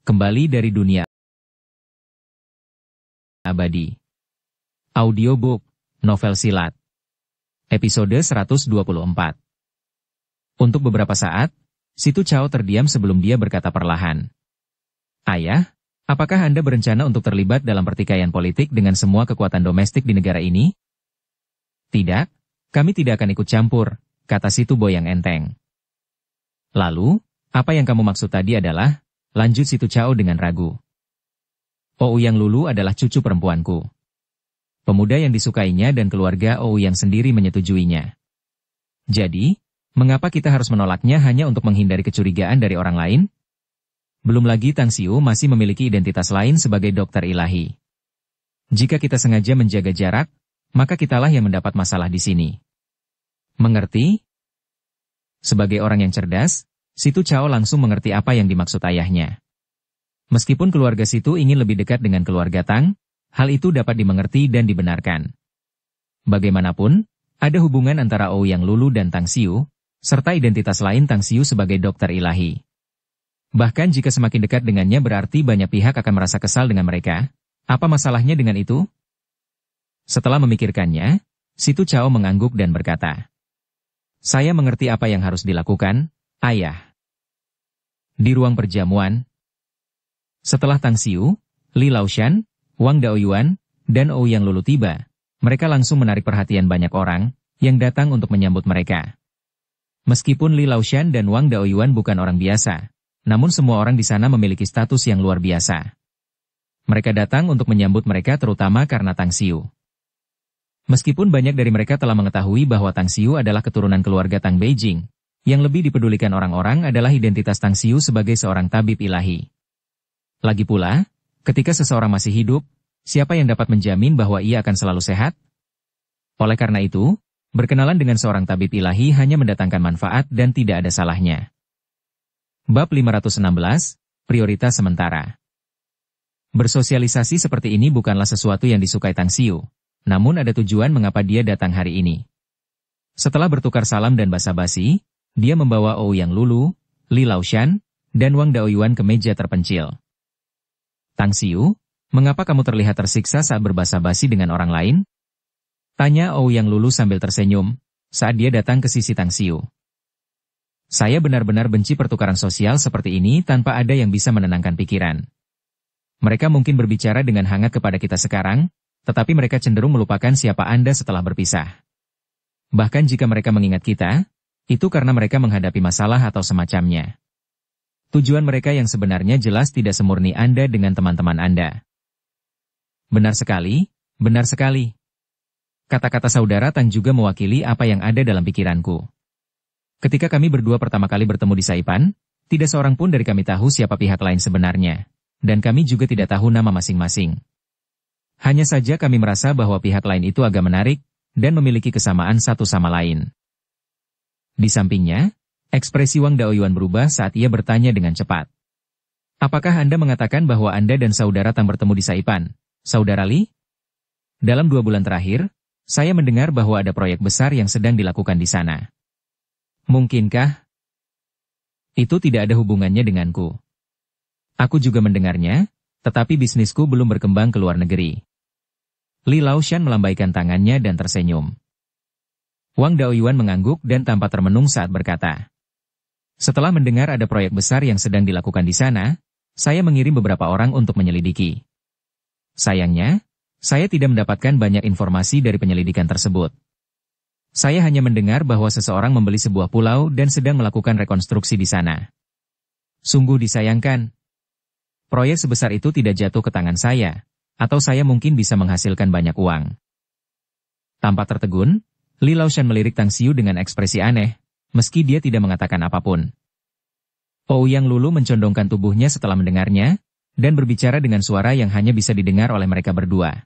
Kembali dari dunia abadi. Audiobook, novel silat. Episode 124. Untuk beberapa saat, Situ Cao terdiam sebelum dia berkata perlahan. Ayah, apakah Anda berencana untuk terlibat dalam pertikaian politik dengan semua kekuatan domestik di negara ini? Tidak, kami tidak akan ikut campur, kata Situ Boyang enteng. Lalu, apa yang kamu maksud tadi adalah, lanjut Situ Cao dengan ragu. Ouyang Lulu adalah cucu perempuanku. Pemuda yang disukainya dan keluarga Ouyang sendiri menyetujuinya. Jadi, mengapa kita harus menolaknya hanya untuk menghindari kecurigaan dari orang lain? Belum lagi Tang Xiu masih memiliki identitas lain sebagai dokter ilahi. Jika kita sengaja menjaga jarak, maka kitalah yang mendapat masalah di sini. Mengerti? Sebagai orang yang cerdas, Situ Cao langsung mengerti apa yang dimaksud ayahnya. Meskipun keluarga Situ ingin lebih dekat dengan keluarga Tang, hal itu dapat dimengerti dan dibenarkan. Bagaimanapun, ada hubungan antara Ouyang Lulu dan Tang Xiu, serta identitas lain Tang Xiu sebagai dokter ilahi. Bahkan jika semakin dekat dengannya berarti banyak pihak akan merasa kesal dengan mereka. Apa masalahnya dengan itu? Setelah memikirkannya, Situ Cao mengangguk dan berkata, "Saya mengerti apa yang harus dilakukan, Ayah." Di ruang perjamuan, setelah Tang Xiu, Li Laoshan, Wang Daoyuan, dan Ouyang Lulu tiba, mereka langsung menarik perhatian banyak orang yang datang untuk menyambut mereka. Meskipun Li Laoshan dan Wang Daoyuan bukan orang biasa, namun semua orang di sana memiliki status yang luar biasa. Mereka datang untuk menyambut mereka terutama karena Tang Xiu. Meskipun banyak dari mereka telah mengetahui bahwa Tang Xiu adalah keturunan keluarga Tang Beijing, yang lebih dipedulikan orang-orang adalah identitas Tang Xiu sebagai seorang tabib ilahi. Lagi pula, ketika seseorang masih hidup, siapa yang dapat menjamin bahwa ia akan selalu sehat? Oleh karena itu, berkenalan dengan seorang tabib ilahi hanya mendatangkan manfaat dan tidak ada salahnya. Bab 516, Prioritas Sementara. Bersosialisasi seperti ini bukanlah sesuatu yang disukai Tang Xiu, namun ada tujuan mengapa dia datang hari ini. Setelah bertukar salam dan basa-basi, dia membawa Ouyang Lulu, Li Laoshan, dan Wang Daoyuan ke meja terpencil. "Tang Xiu, mengapa kamu terlihat tersiksa saat berbasa-basi dengan orang lain?" tanya Ouyang Lulu sambil tersenyum, saat dia datang ke sisi Tang Xiu. "Saya benar-benar benci pertukaran sosial seperti ini tanpa ada yang bisa menenangkan pikiran. Mereka mungkin berbicara dengan hangat kepada kita sekarang, tetapi mereka cenderung melupakan siapa Anda setelah berpisah. Bahkan jika mereka mengingat kita, itu karena mereka menghadapi masalah atau semacamnya. Tujuan mereka yang sebenarnya jelas tidak semurni Anda dengan teman-teman Anda." Benar sekali, benar sekali. Kata-kata saudara Tang juga mewakili apa yang ada dalam pikiranku. Ketika kami berdua pertama kali bertemu di Saipan, tidak seorang pun dari kami tahu siapa pihak lain sebenarnya, dan kami juga tidak tahu nama masing-masing. Hanya saja kami merasa bahwa pihak lain itu agak menarik, dan memiliki kesamaan satu sama lain. Di sampingnya, ekspresi Wang Daoyuan berubah saat ia bertanya dengan cepat. "Apakah Anda mengatakan bahwa Anda dan saudara Tang bertemu di Saipan, Saudara Li? Dalam 2 bulan terakhir, saya mendengar bahwa ada proyek besar yang sedang dilakukan di sana. Mungkinkah?" "Itu tidak ada hubungannya denganku. Aku juga mendengarnya, tetapi bisnisku belum berkembang ke luar negeri." Li Laoshan melambaikan tangannya dan tersenyum. Wang Daoyuan mengangguk dan tampak termenung saat berkata, "Setelah mendengar ada proyek besar yang sedang dilakukan di sana, saya mengirim beberapa orang untuk menyelidiki. Sayangnya, saya tidak mendapatkan banyak informasi dari penyelidikan tersebut. Saya hanya mendengar bahwa seseorang membeli sebuah pulau dan sedang melakukan rekonstruksi di sana. Sungguh disayangkan. Proyek sebesar itu tidak jatuh ke tangan saya, atau saya mungkin bisa menghasilkan banyak uang." Tampak tertegun, Li Laoshan melirik Tang Xiu dengan ekspresi aneh, meski dia tidak mengatakan apapun. Ouyang Lulu mencondongkan tubuhnya setelah mendengarnya, dan berbicara dengan suara yang hanya bisa didengar oleh mereka berdua.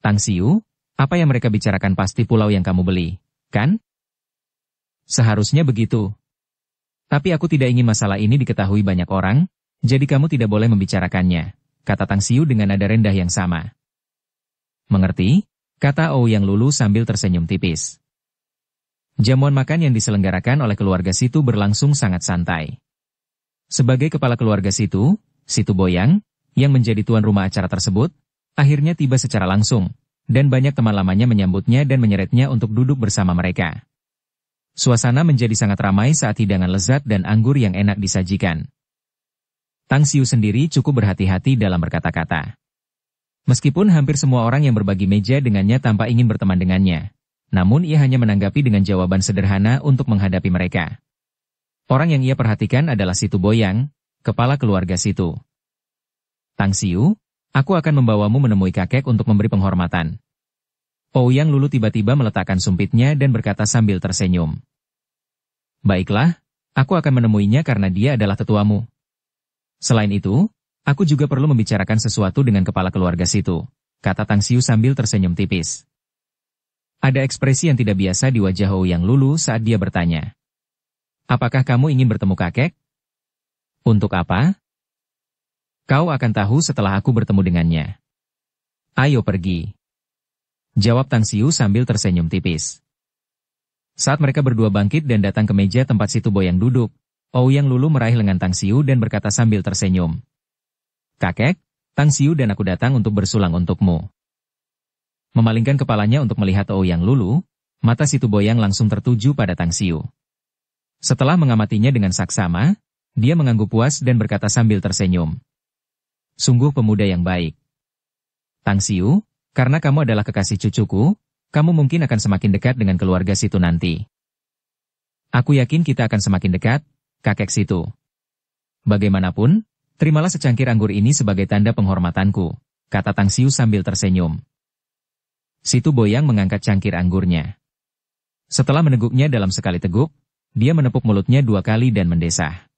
"Tang Xiu, apa yang mereka bicarakan pasti pulau yang kamu beli, kan?" "Seharusnya begitu. Tapi aku tidak ingin masalah ini diketahui banyak orang, jadi kamu tidak boleh membicarakannya," kata Tang Xiu dengan nada rendah yang sama. "Mengerti?" kata Ouyang Lulu sambil tersenyum tipis. Jamuan makan yang diselenggarakan oleh keluarga Situ berlangsung sangat santai. Sebagai kepala keluarga Situ, Situ Boyang, yang menjadi tuan rumah acara tersebut, akhirnya tiba secara langsung, dan banyak teman lamanya menyambutnya dan menyeretnya untuk duduk bersama mereka. Suasana menjadi sangat ramai saat hidangan lezat dan anggur yang enak disajikan. Tang Xiu sendiri cukup berhati-hati dalam berkata-kata. Meskipun hampir semua orang yang berbagi meja dengannya tanpa ingin berteman dengannya, namun ia hanya menanggapi dengan jawaban sederhana untuk menghadapi mereka. Orang yang ia perhatikan adalah Situ Boyang, kepala keluarga Situ. Tang Xiu, aku akan membawamu menemui kakek untuk memberi penghormatan. Ouyang Lulu tiba-tiba meletakkan sumpitnya dan berkata sambil tersenyum. Baiklah, aku akan menemuinya karena dia adalah tetuamu. Selain itu, aku juga perlu membicarakan sesuatu dengan kepala keluarga Situ, kata Tang Xiu sambil tersenyum tipis. Ada ekspresi yang tidak biasa di wajah Ouyang Lulu saat dia bertanya. Apakah kamu ingin bertemu kakek? Untuk apa? Kau akan tahu setelah aku bertemu dengannya. Ayo pergi. Jawab Tang Xiu sambil tersenyum tipis. Saat mereka berdua bangkit dan datang ke meja tempat Situ Boyang duduk, Ouyang Lulu meraih lengan Tang Xiu dan berkata sambil tersenyum. Kakek, Tang Xiu dan aku datang untuk bersulang untukmu. Memalingkan kepalanya untuk melihat Ouyang Lulu, mata Situ Boyang langsung tertuju pada Tang Xiu. Setelah mengamatinya dengan saksama, dia mengangguk puas dan berkata sambil tersenyum. Sungguh pemuda yang baik. Tang Xiu, karena kamu adalah kekasih cucuku, kamu mungkin akan semakin dekat dengan keluarga Situ nanti. Aku yakin kita akan semakin dekat, kakek Situ. Bagaimanapun, terimalah secangkir anggur ini sebagai tanda penghormatanku, kata Tang Xiu sambil tersenyum. Situ Boyang mengangkat cangkir anggurnya. Setelah meneguknya dalam sekali teguk, dia menepuk mulutnya 2 kali dan mendesah.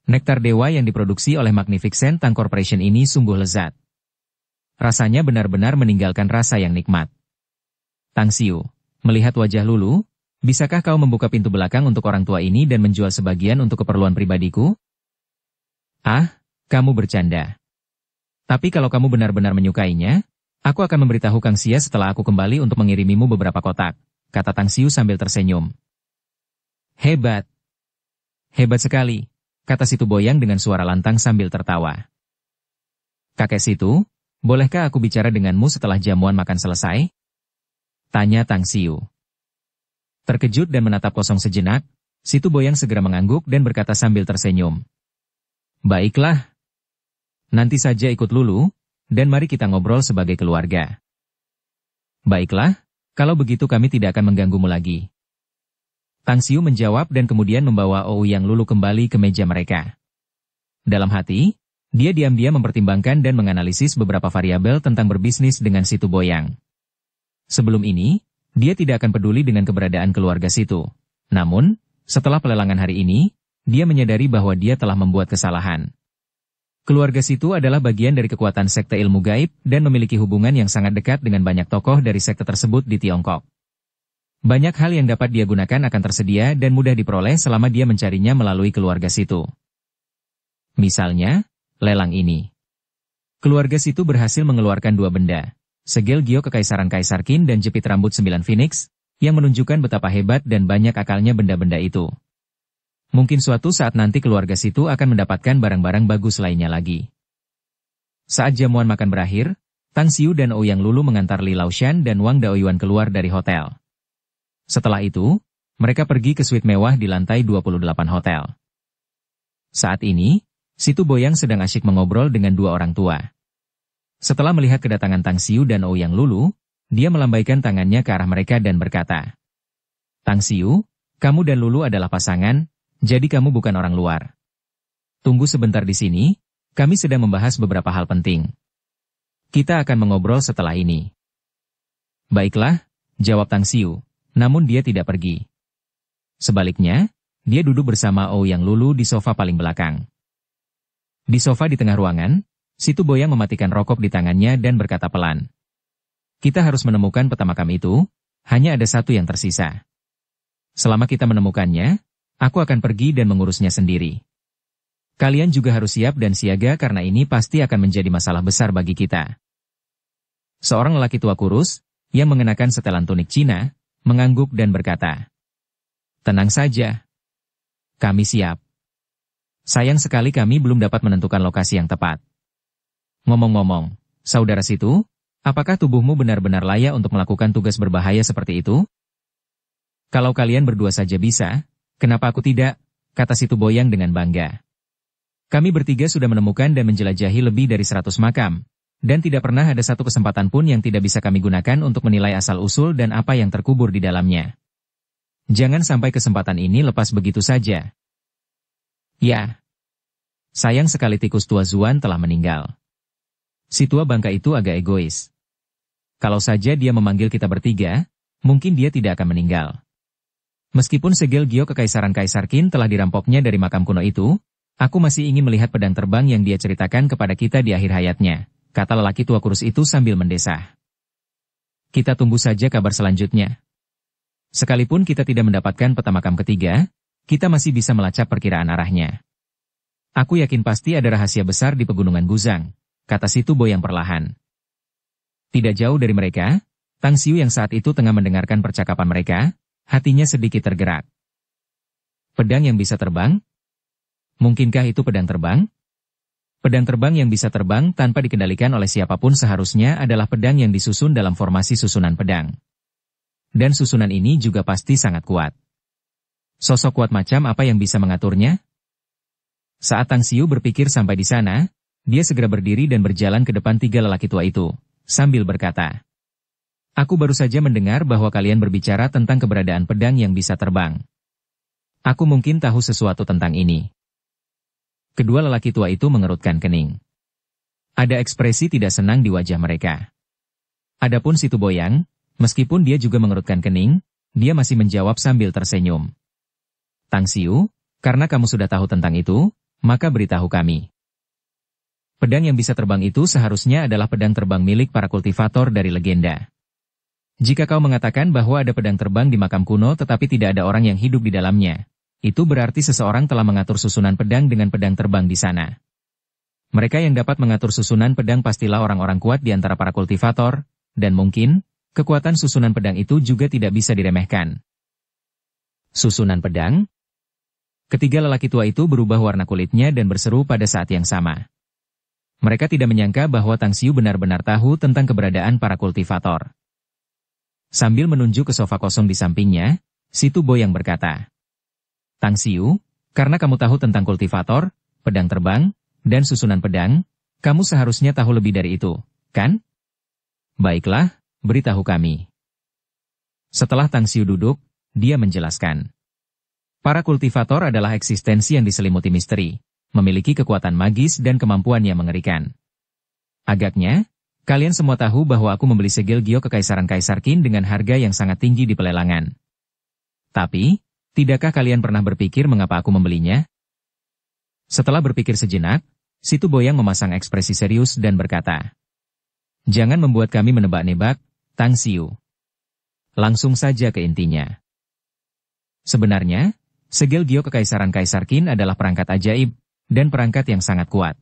Nektar dewa yang diproduksi oleh Magnificent Tang Corporation ini sungguh lezat. Rasanya benar-benar meninggalkan rasa yang nikmat. Tang Xiu, melihat wajah Lulu, bisakah kau membuka pintu belakang untuk orang tua ini dan menjual sebagian untuk keperluan pribadiku? Ah, kamu bercanda. Tapi kalau kamu benar-benar menyukainya, aku akan memberitahu Kang Xia setelah aku kembali untuk mengirimimu beberapa kotak, kata Tang Xiu sambil tersenyum. Hebat. Hebat sekali, kata Situ Boyang dengan suara lantang sambil tertawa. Kakek Situ, bolehkah aku bicara denganmu setelah jamuan makan selesai? Tanya Tang Xiu. Terkejut dan menatap kosong sejenak, Situ Boyang segera mengangguk dan berkata sambil tersenyum. Baiklah. Nanti saja ikut Lulu, dan mari kita ngobrol sebagai keluarga. Baiklah, kalau begitu kami tidak akan mengganggumu lagi. Tang Xiu menjawab dan kemudian membawa Ouyang Lulu kembali ke meja mereka. Dalam hati, dia diam-diam mempertimbangkan dan menganalisis beberapa variabel tentang berbisnis dengan Situ Boyang. Sebelum ini, dia tidak akan peduli dengan keberadaan keluarga Situ. Namun, setelah pelelangan hari ini, dia menyadari bahwa dia telah membuat kesalahan. Keluarga Situ adalah bagian dari kekuatan sekte ilmu gaib dan memiliki hubungan yang sangat dekat dengan banyak tokoh dari sekte tersebut di Tiongkok. Banyak hal yang dapat dia gunakan akan tersedia dan mudah diperoleh selama dia mencarinya melalui keluarga Situ. Misalnya, lelang ini. Keluarga Situ berhasil mengeluarkan 2 benda, segel gio kekaisaran Kaisar Qin dan jepit rambut 9 Phoenix, yang menunjukkan betapa hebat dan banyak akalnya benda-benda itu. Mungkin suatu saat nanti keluarga Situ akan mendapatkan barang-barang bagus lainnya lagi. Saat jamuan makan berakhir, Tang Xiu dan Ouyang Lulu mengantar Li Laoshan dan Wang Daoyuan keluar dari hotel. Setelah itu, mereka pergi ke suite mewah di lantai 28 hotel. Saat ini, Situ Boyang sedang asyik mengobrol dengan 2 orang tua. Setelah melihat kedatangan Tang Xiu dan Ouyang Lulu, dia melambaikan tangannya ke arah mereka dan berkata, Tang Xiu, kamu dan Lulu adalah pasangan, jadi kamu bukan orang luar. Tunggu sebentar di sini, kami sedang membahas beberapa hal penting. Kita akan mengobrol setelah ini. Baiklah, jawab Tang Xiu. Namun dia tidak pergi. Sebaliknya, dia duduk bersama Ouyang Lulu di sofa paling belakang. Di sofa di tengah ruangan, Situ Boyang mematikan rokok di tangannya dan berkata pelan. Kita harus menemukan peta makam itu, hanya ada 1 yang tersisa. Selama kita menemukannya, aku akan pergi dan mengurusnya sendiri. Kalian juga harus siap dan siaga karena ini pasti akan menjadi masalah besar bagi kita. Seorang lelaki tua kurus, yang mengenakan setelan tunik Cina, mengangguk dan berkata, Tenang saja. Kami siap. Sayang sekali kami belum dapat menentukan lokasi yang tepat. Ngomong-ngomong, saudara situ, apakah tubuhmu benar-benar layak untuk melakukan tugas berbahaya seperti itu? Kalau kalian berdua saja bisa, kenapa aku tidak? Kata situ Boyang dengan bangga. Kami bertiga sudah menemukan dan menjelajahi lebih dari 100 makam, dan tidak pernah ada satu kesempatan pun yang tidak bisa kami gunakan untuk menilai asal-usul dan apa yang terkubur di dalamnya. Jangan sampai kesempatan ini lepas begitu saja. Ya. Sayang sekali tikus tua Zuan telah meninggal. Si tua bangka itu agak egois. Kalau saja dia memanggil kita bertiga, mungkin dia tidak akan meninggal. Meskipun segel Gio Kekaisaran Kaisar Qin telah dirampoknya dari makam kuno itu, aku masih ingin melihat pedang terbang yang dia ceritakan kepada kita di akhir hayatnya, kata lelaki tua kurus itu sambil mendesah. Kita tunggu saja kabar selanjutnya. Sekalipun kita tidak mendapatkan peta makam ketiga, kita masih bisa melacak perkiraan arahnya. Aku yakin pasti ada rahasia besar di pegunungan Guzang, kata si Tu Boyang perlahan. Tidak jauh dari mereka, Tang Xiu yang saat itu tengah mendengarkan percakapan mereka, hatinya sedikit tergerak. Pedang yang bisa terbang? Mungkinkah itu pedang terbang? Pedang terbang yang bisa terbang tanpa dikendalikan oleh siapapun seharusnya adalah pedang yang disusun dalam formasi susunan pedang. Dan susunan ini juga pasti sangat kuat. Sosok kuat macam apa yang bisa mengaturnya? Saat Tang Xiu berpikir sampai di sana, dia segera berdiri dan berjalan ke depan tiga lelaki tua itu, sambil berkata, "Aku baru saja mendengar bahwa kalian berbicara tentang keberadaan pedang yang bisa terbang. Aku mungkin tahu sesuatu tentang ini." Kedua lelaki tua itu mengerutkan kening. Ada ekspresi tidak senang di wajah mereka. Adapun si Tu Boyang, meskipun dia juga mengerutkan kening, dia masih menjawab sambil tersenyum. "Tang Xiu, karena kamu sudah tahu tentang itu, maka beritahu kami. Pedang yang bisa terbang itu seharusnya adalah pedang terbang milik para kultivator dari legenda. Jika kau mengatakan bahwa ada pedang terbang di makam kuno tetapi tidak ada orang yang hidup di dalamnya, itu berarti seseorang telah mengatur susunan pedang dengan pedang terbang di sana. Mereka yang dapat mengatur susunan pedang pastilah orang-orang kuat di antara para kultivator, dan mungkin, kekuatan susunan pedang itu juga tidak bisa diremehkan." Susunan pedang? Ketiga lelaki tua itu berubah warna kulitnya dan berseru pada saat yang sama. Mereka tidak menyangka bahwa Tang Xiu benar-benar tahu tentang keberadaan para kultivator. Sambil menunjuk ke sofa kosong di sampingnya, si Tu Boyang berkata, "Tang Xiu, karena kamu tahu tentang kultivator, pedang terbang, dan susunan pedang, kamu seharusnya tahu lebih dari itu, kan? Baiklah, beritahu kami." Setelah Tang Xiu duduk, dia menjelaskan. Para kultivator adalah eksistensi yang diselimuti misteri, memiliki kekuatan magis dan kemampuan yang mengerikan. Agaknya, kalian semua tahu bahwa aku membeli segel Gio Kekaisaran Kaisar Qin dengan harga yang sangat tinggi di pelelangan. Tapi, tidakkah kalian pernah berpikir mengapa aku membelinya? Setelah berpikir sejenak, si Tu Boyang memasang ekspresi serius dan berkata, "Jangan membuat kami menebak-nebak, Tang Xiu. Langsung saja ke intinya. Sebenarnya, segel Gio Kekaisaran Kaisar Qin adalah perangkat ajaib, dan perangkat yang sangat kuat.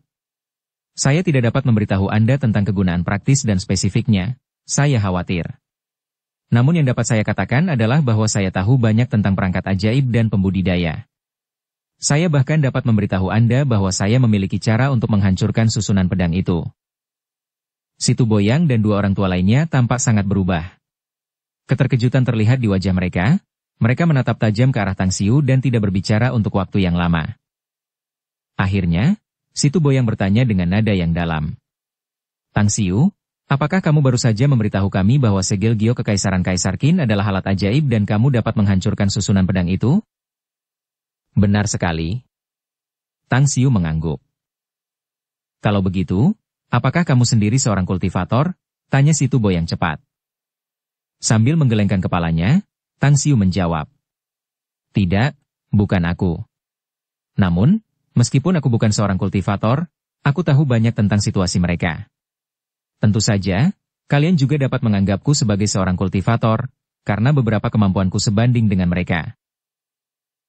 Saya tidak dapat memberitahu Anda tentang kegunaan praktis dan spesifiknya, saya khawatir. Namun yang dapat saya katakan adalah bahwa saya tahu banyak tentang perangkat ajaib dan pembudidaya. Saya bahkan dapat memberitahu Anda bahwa saya memiliki cara untuk menghancurkan susunan pedang itu." Si Tu Boyang dan dua orang tua lainnya tampak sangat berubah. Keterkejutan terlihat di wajah mereka. Mereka menatap tajam ke arah Tang Xiu dan tidak berbicara untuk waktu yang lama. Akhirnya, si Tu Boyang bertanya dengan nada yang dalam. "Tang Xiu, apakah kamu baru saja memberitahu kami bahwa segel Gio Kekaisaran Kaisar Qin adalah alat ajaib dan kamu dapat menghancurkan susunan pedang itu?" "Benar sekali." Tang Xiu mengangguk. "Kalau begitu, apakah kamu sendiri seorang kultivator?" tanya si Tu Boyang cepat. Sambil menggelengkan kepalanya, Tang Xiu menjawab, "Tidak, bukan aku. Namun, meskipun aku bukan seorang kultivator, aku tahu banyak tentang situasi mereka. Tentu saja, kalian juga dapat menganggapku sebagai seorang kultivator, karena beberapa kemampuanku sebanding dengan mereka."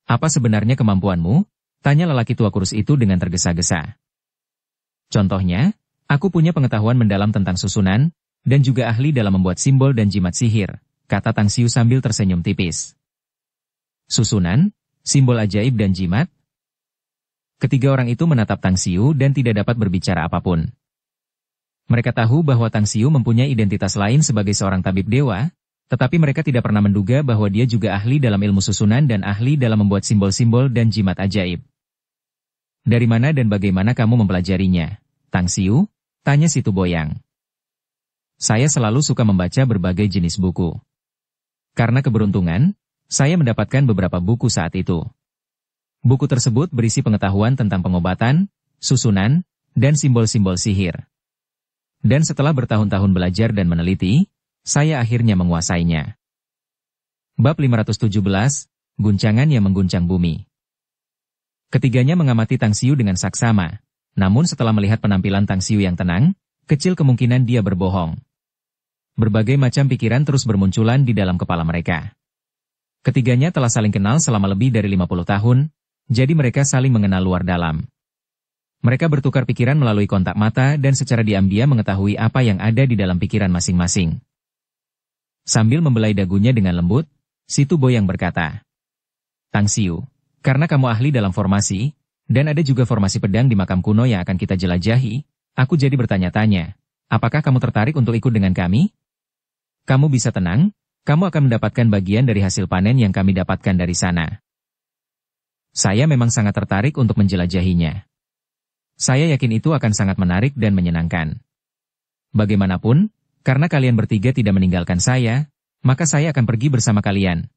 "Apa sebenarnya kemampuanmu?" tanya lelaki tua kurus itu dengan tergesa-gesa. "Contohnya, aku punya pengetahuan mendalam tentang susunan, dan juga ahli dalam membuat simbol dan jimat sihir," kata Tang Xiu sambil tersenyum tipis. "Susunan, simbol ajaib dan jimat?" Ketiga orang itu menatap Tang Xiu dan tidak dapat berbicara apapun. Mereka tahu bahwa Tang Xiu mempunyai identitas lain sebagai seorang tabib dewa, tetapi mereka tidak pernah menduga bahwa dia juga ahli dalam ilmu susunan dan ahli dalam membuat simbol-simbol dan jimat ajaib. Dari mana dan bagaimana kamu mempelajarinya, Tang Xiu? Tanya si Tu Boyang. Saya selalu suka membaca berbagai jenis buku. Karena keberuntungan, saya mendapatkan beberapa buku saat itu. Buku tersebut berisi pengetahuan tentang pengobatan, susunan, dan simbol-simbol sihir. Dan setelah bertahun-tahun belajar dan meneliti, saya akhirnya menguasainya. Bab 517, Guncangan yang Mengguncang Bumi. Ketiganya mengamati Tang Xiu dengan saksama, namun setelah melihat penampilan Tang Xiu yang tenang, kecil kemungkinan dia berbohong. Berbagai macam pikiran terus bermunculan di dalam kepala mereka. Ketiganya telah saling kenal selama lebih dari 50 tahun, jadi mereka saling mengenal luar dalam. Mereka bertukar pikiran melalui kontak mata dan secara diam-diam mengetahui apa yang ada di dalam pikiran masing-masing. Sambil membelai dagunya dengan lembut, si Tu Boyang berkata, Tang Xiu, karena kamu ahli dalam formasi, dan ada juga formasi pedang di makam kuno yang akan kita jelajahi, aku jadi bertanya-tanya, apakah kamu tertarik untuk ikut dengan kami? Kamu bisa tenang, kamu akan mendapatkan bagian dari hasil panen yang kami dapatkan dari sana. Saya memang sangat tertarik untuk menjelajahinya. Saya yakin itu akan sangat menarik dan menyenangkan. Bagaimanapun, karena kalian bertiga tidak meninggalkan saya, maka saya akan pergi bersama kalian.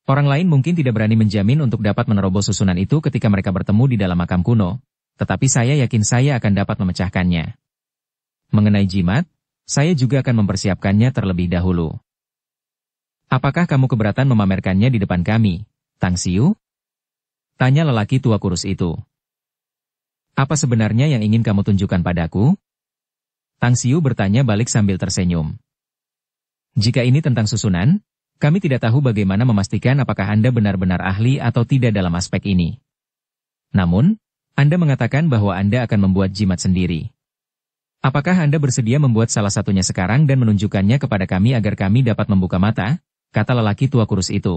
Orang lain mungkin tidak berani menjamin untuk dapat menerobos susunan itu ketika mereka bertemu di dalam makam kuno, tetapi saya yakin saya akan dapat memecahkannya. Mengenai jimat, saya juga akan mempersiapkannya terlebih dahulu. Apakah kamu keberatan memamerkannya di depan kami, Tang Xiu? Tanya lelaki tua kurus itu. Apa sebenarnya yang ingin kamu tunjukkan padaku? Tang Xiu bertanya balik sambil tersenyum. Jika ini tentang susunan, kami tidak tahu bagaimana memastikan apakah Anda benar-benar ahli atau tidak dalam aspek ini. Namun, Anda mengatakan bahwa Anda akan membuat jimat sendiri. Apakah Anda bersedia membuat salah satunya sekarang dan menunjukkannya kepada kami agar kami dapat membuka mata? Kata lelaki tua kurus itu.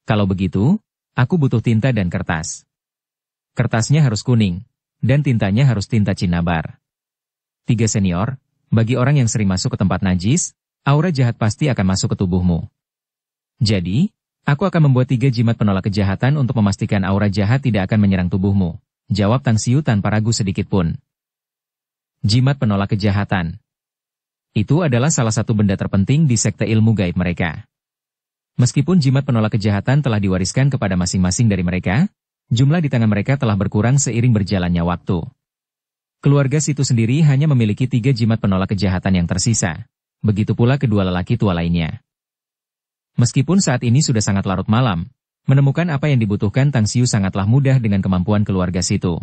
Kalau begitu, aku butuh tinta dan kertas. Kertasnya harus kuning, dan tintanya harus tinta cinnabar. 3 senior, bagi orang yang sering masuk ke tempat najis, aura jahat pasti akan masuk ke tubuhmu. Jadi, aku akan membuat 3 jimat penolak kejahatan untuk memastikan aura jahat tidak akan menyerang tubuhmu, jawab Tang Xiu tanpa ragu sedikitpun. Jimat penolak kejahatan. Itu adalah salah satu benda terpenting di sekte ilmu gaib mereka. Meskipun jimat penolak kejahatan telah diwariskan kepada masing-masing dari mereka, jumlah di tangan mereka telah berkurang seiring berjalannya waktu. Keluarga Situ sendiri hanya memiliki 3 jimat penolak kejahatan yang tersisa. Begitu pula kedua lelaki tua lainnya. Meskipun saat ini sudah sangat larut malam, menemukan apa yang dibutuhkan Tang Xiu sangatlah mudah dengan kemampuan keluarga Situ.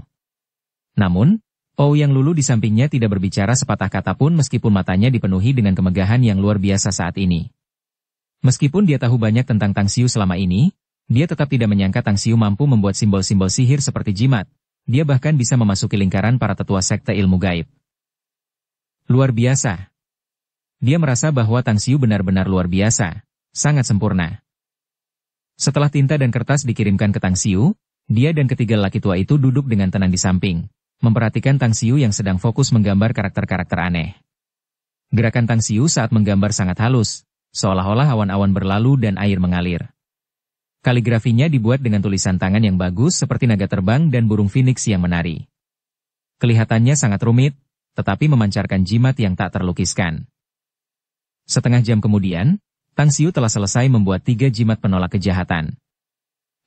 Namun, Ouyang Lulu di sampingnya tidak berbicara sepatah kata pun meskipun matanya dipenuhi dengan kemegahan yang luar biasa saat ini. Meskipun dia tahu banyak tentang Tang Xiu selama ini, dia tetap tidak menyangka Tang Xiu mampu membuat simbol-simbol sihir seperti jimat. Dia bahkan bisa memasuki lingkaran para tetua sekte ilmu gaib. Luar biasa. Dia merasa bahwa Tang Xiu benar-benar luar biasa, sangat sempurna. Setelah tinta dan kertas dikirimkan ke Tang Xiu, dia dan ketiga lelaki tua itu duduk dengan tenang di samping, memperhatikan Tang Xiu yang sedang fokus menggambar karakter-karakter aneh. Gerakan Tang Xiu saat menggambar sangat halus, seolah-olah awan-awan berlalu dan air mengalir. Kaligrafinya dibuat dengan tulisan tangan yang bagus seperti naga terbang dan burung phoenix yang menari. Kelihatannya sangat rumit, tetapi memancarkan jimat yang tak terlukiskan. Setengah jam kemudian, Tang Xiu telah selesai membuat 3 jimat penolak kejahatan.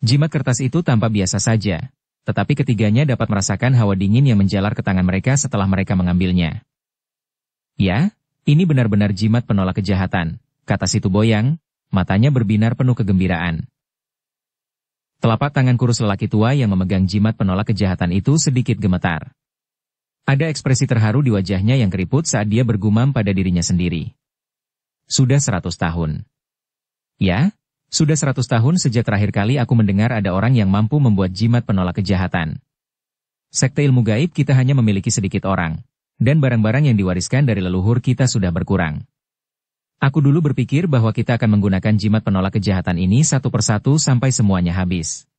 Jimat kertas itu tampak biasa saja, tetapi ketiganya dapat merasakan hawa dingin yang menjalar ke tangan mereka setelah mereka mengambilnya. Ya, ini benar-benar jimat penolak kejahatan, kata si Tu Boyang, matanya berbinar penuh kegembiraan. Telapak tangan kurus lelaki tua yang memegang jimat penolak kejahatan itu sedikit gemetar. Ada ekspresi terharu di wajahnya yang keriput saat dia bergumam pada dirinya sendiri. Sudah 100 tahun. Ya, sudah 100 tahun sejak terakhir kali aku mendengar ada orang yang mampu membuat jimat penolak kejahatan. Sekte ilmu gaib kita hanya memiliki sedikit orang, dan barang-barang yang diwariskan dari leluhur kita sudah berkurang. Aku dulu berpikir bahwa kita akan menggunakan jimat penolak kejahatan ini satu persatu sampai semuanya habis.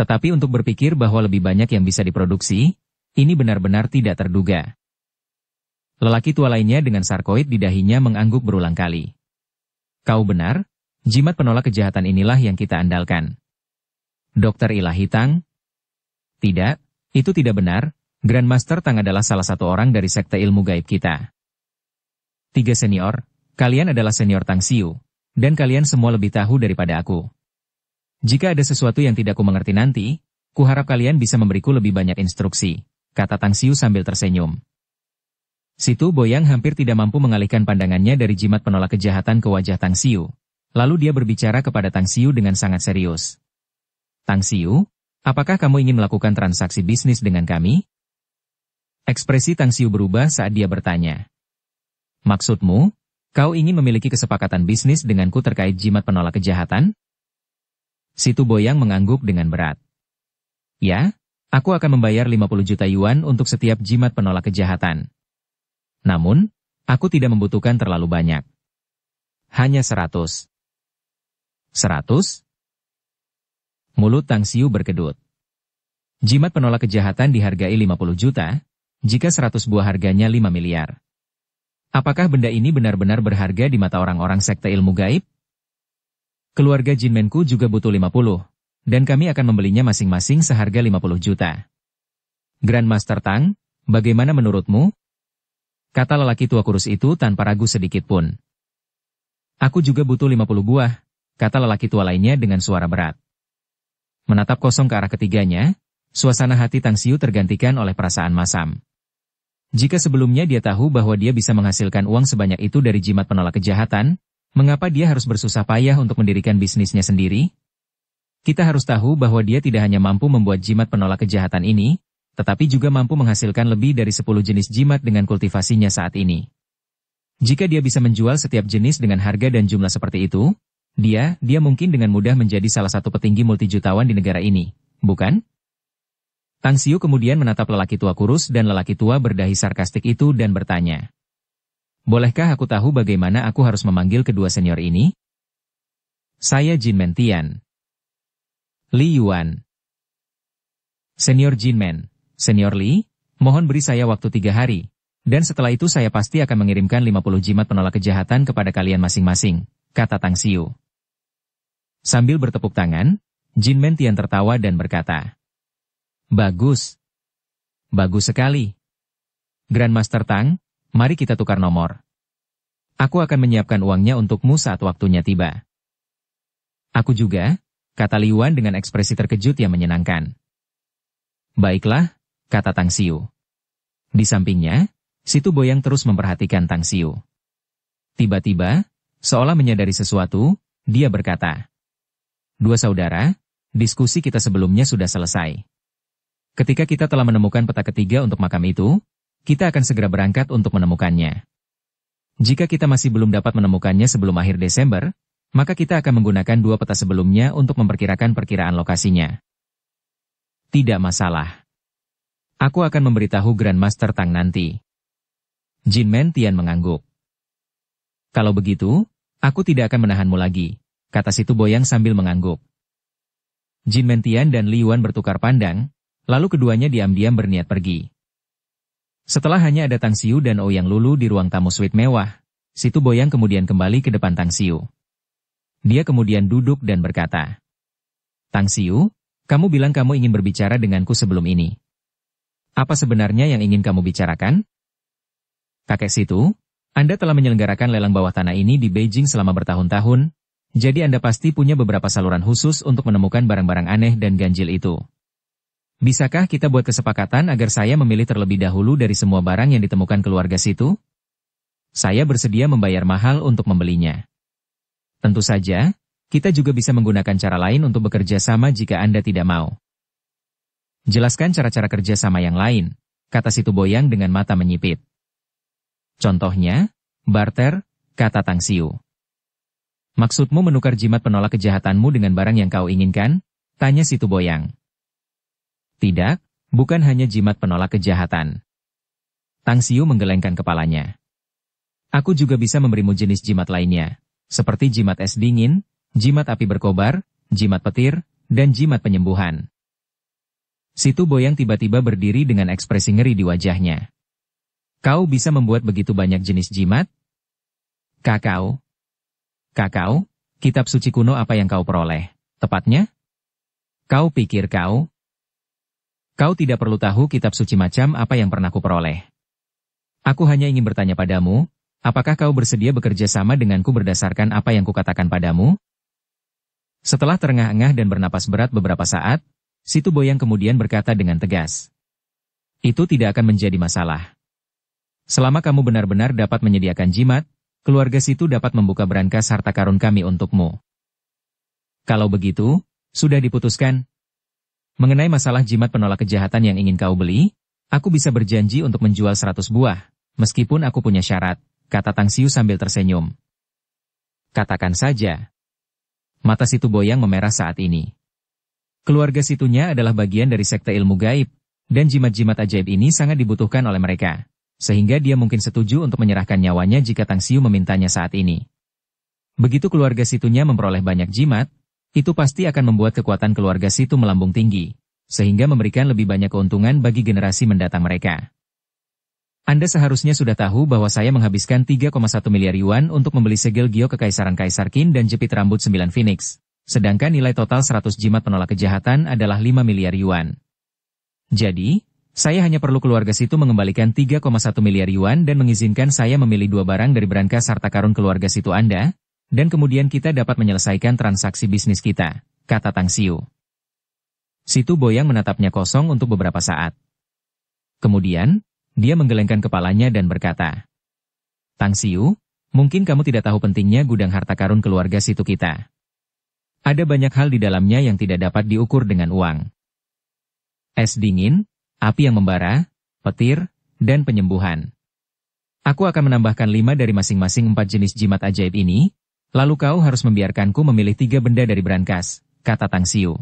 Tetapi untuk berpikir bahwa lebih banyak yang bisa diproduksi, ini benar-benar tidak terduga. Lelaki tua lainnya dengan sarkoid di dahinya mengangguk berulang kali. Kau benar, jimat penolak kejahatan inilah yang kita andalkan. Dokter Ilahi Tang? Tidak, itu tidak benar. Grandmaster Tang adalah salah satu orang dari sekte ilmu gaib kita. 3 senior, kalian adalah senior Tang Xiu, dan kalian semua lebih tahu daripada aku. Jika ada sesuatu yang tidak ku mengerti nanti, kuharap kalian bisa memberiku lebih banyak instruksi, kata Tang Xiu sambil tersenyum. Situ Boyang hampir tidak mampu mengalihkan pandangannya dari jimat penolak kejahatan ke wajah Tang Xiu. Lalu dia berbicara kepada Tang Xiu dengan sangat serius. Tang Xiu, apakah kamu ingin melakukan transaksi bisnis dengan kami? Ekspresi Tang Xiu berubah saat dia bertanya. Maksudmu, kau ingin memiliki kesepakatan bisnis denganku terkait jimat penolak kejahatan? Situ Boyang mengangguk dengan berat. Ya, aku akan membayar 50 juta yuan untuk setiap jimat penolak kejahatan. Namun, aku tidak membutuhkan terlalu banyak. Hanya 100. 100? Mulut Tang Xiu berkedut. Jimat penolak kejahatan dihargai 50 juta, jika 100 buah harganya 5 miliar. Apakah benda ini benar-benar berharga di mata orang-orang sekte ilmu gaib? Keluarga Jinmenku juga butuh 50, dan kami akan membelinya masing-masing seharga 50 juta. Grandmaster Tang, bagaimana menurutmu? Kata lelaki tua kurus itu tanpa ragu sedikit pun. Aku juga butuh 50 buah, kata lelaki tua lainnya dengan suara berat. Menatap kosong ke arah ketiganya, suasana hati Tang Xiu tergantikan oleh perasaan masam. Jika sebelumnya dia tahu bahwa dia bisa menghasilkan uang sebanyak itu dari jimat penolak kejahatan, mengapa dia harus bersusah payah untuk mendirikan bisnisnya sendiri? Kita harus tahu bahwa dia tidak hanya mampu membuat jimat penolak kejahatan ini, tetapi juga mampu menghasilkan lebih dari 10 jenis jimat dengan kultivasinya saat ini. Jika dia bisa menjual setiap jenis dengan harga dan jumlah seperti itu, dia mungkin dengan mudah menjadi salah satu petinggi multijutawan di negara ini, bukan? Tang Xiu kemudian menatap lelaki tua kurus dan lelaki tua berdahi sarkastik itu dan bertanya. Bolehkah aku tahu bagaimana aku harus memanggil kedua senior ini? Saya Jinmen Tian. Li Yuan. Senior Jinmen. Senior Li, mohon beri saya waktu 3 hari, dan setelah itu saya pasti akan mengirimkan 50 jimat penolak kejahatan kepada kalian masing-masing, kata Tang Xiu. Sambil bertepuk tangan, Jinmen Tian tertawa dan berkata, Bagus. Bagus sekali. Grandmaster Tang, mari kita tukar nomor. Aku akan menyiapkan uangnya untukmu saat waktunya tiba. Aku juga, kata Li Yuan dengan ekspresi terkejut yang menyenangkan. Baiklah, kata Tang Xiu. Di sampingnya, Situ Boyang terus memperhatikan Tang Xiu. Tiba-tiba, seolah menyadari sesuatu, dia berkata, Dua saudara, diskusi kita sebelumnya sudah selesai. Ketika kita telah menemukan peta ketiga untuk makam itu, kita akan segera berangkat untuk menemukannya. Jika kita masih belum dapat menemukannya sebelum akhir Desember, maka kita akan menggunakan 2 peta sebelumnya untuk memperkirakan perkiraan lokasinya. Tidak masalah. Aku akan memberitahu Grandmaster Tang nanti. Jinmen Tian mengangguk. Kalau begitu, aku tidak akan menahanmu lagi, kata Situ Boyang sambil mengangguk. Jinmen Tian dan Li Yuan bertukar pandang, lalu keduanya diam-diam berniat pergi. Setelah hanya ada Tang Xiu dan Ouyang Lulu di ruang tamu suite mewah, Situ Boyang kemudian kembali ke depan Tang Xiu. Dia kemudian duduk dan berkata, Tang Xiu, kamu bilang kamu ingin berbicara denganku sebelum ini. Apa sebenarnya yang ingin kamu bicarakan? Kakek Situ, Anda telah menyelenggarakan lelang bawah tanah ini di Beijing selama bertahun-tahun, jadi Anda pasti punya beberapa saluran khusus untuk menemukan barang-barang aneh dan ganjil itu. Bisakah kita buat kesepakatan agar saya memilih terlebih dahulu dari semua barang yang ditemukan keluarga Situ? Saya bersedia membayar mahal untuk membelinya. Tentu saja, kita juga bisa menggunakan cara lain untuk bekerja sama jika Anda tidak mau. Jelaskan cara-cara kerja sama yang lain, kata Situ Boyang dengan mata menyipit. Contohnya, barter, kata Tang Xiu. Maksudmu menukar jimat penolak kejahatanmu dengan barang yang kau inginkan? Tanya Situ Boyang. Tidak, bukan hanya jimat penolak kejahatan. Tang Xiu menggelengkan kepalanya. Aku juga bisa memberimu jenis jimat lainnya, seperti jimat es dingin, jimat api berkobar, jimat petir, dan jimat penyembuhan. Situ Boyang tiba-tiba berdiri dengan ekspresi ngeri di wajahnya. Kau bisa membuat begitu banyak jenis jimat? Kakao, kitab suci kuno apa yang kau peroleh, tepatnya? Kau pikir kau tidak perlu tahu kitab suci macam apa yang pernah kuperoleh. Aku hanya ingin bertanya padamu, apakah kau bersedia bekerja sama denganku berdasarkan apa yang kukatakan padamu? Setelah terengah-engah dan bernapas berat beberapa saat, Situ Boyang kemudian berkata dengan tegas. Itu tidak akan menjadi masalah. Selama kamu benar-benar dapat menyediakan jimat, keluarga Situ dapat membuka berangkas harta karun kami untukmu. Kalau begitu, sudah diputuskan. Mengenai masalah jimat penolak kejahatan yang ingin kau beli, aku bisa berjanji untuk menjual 100 buah, meskipun aku punya syarat, kata Tang Xiu sambil tersenyum. Katakan saja. Mata Situ Boyang memerah saat ini. Keluarga Situnya adalah bagian dari sekte ilmu gaib, dan jimat-jimat ajaib ini sangat dibutuhkan oleh mereka, sehingga dia mungkin setuju untuk menyerahkan nyawanya jika Tang Xiu memintanya saat ini. Begitu keluarga Situnya memperoleh banyak jimat, itu pasti akan membuat kekuatan keluarga Situ melambung tinggi, sehingga memberikan lebih banyak keuntungan bagi generasi mendatang mereka. Anda seharusnya sudah tahu bahwa saya menghabiskan 3,1 miliar yuan untuk membeli segel Gio Kekaisaran Kaisar Qin dan jepit rambut 9 Phoenix. Sedangkan nilai total 100 jimat penolak kejahatan adalah 5 miliar yuan. Jadi, saya hanya perlu keluarga Situ mengembalikan 3,1 miliar yuan dan mengizinkan saya memilih 2 barang dari berangkas harta karun keluarga Situ Anda, dan kemudian kita dapat menyelesaikan transaksi bisnis kita, kata Tang Xiu. Situ Boyang menatapnya kosong untuk beberapa saat. Kemudian, dia menggelengkan kepalanya dan berkata, Tang Xiu, mungkin kamu tidak tahu pentingnya gudang harta karun keluarga Situ kita. Ada banyak hal di dalamnya yang tidak dapat diukur dengan uang. Es dingin, api yang membara, petir, dan penyembuhan. Aku akan menambahkan 5 dari masing-masing 4 jenis jimat ajaib ini, lalu kau harus membiarkanku memilih 3 benda dari berangkas, kata Tang Xiu.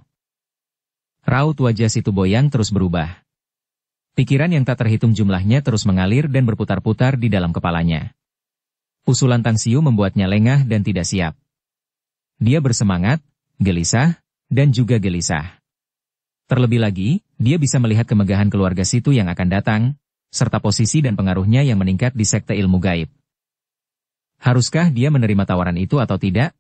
Raut wajah Situ Boyang terus berubah. Pikiran yang tak terhitung jumlahnya terus mengalir dan berputar-putar di dalam kepalanya. Usulan Tang Xiu membuatnya lengah dan tidak siap. Dia bersemangat, gelisah, dan juga gelisah. Terlebih lagi, dia bisa melihat kemegahan keluarga Situ yang akan datang, serta posisi dan pengaruhnya yang meningkat di sekte ilmu gaib. Haruskah dia menerima tawaran itu atau tidak?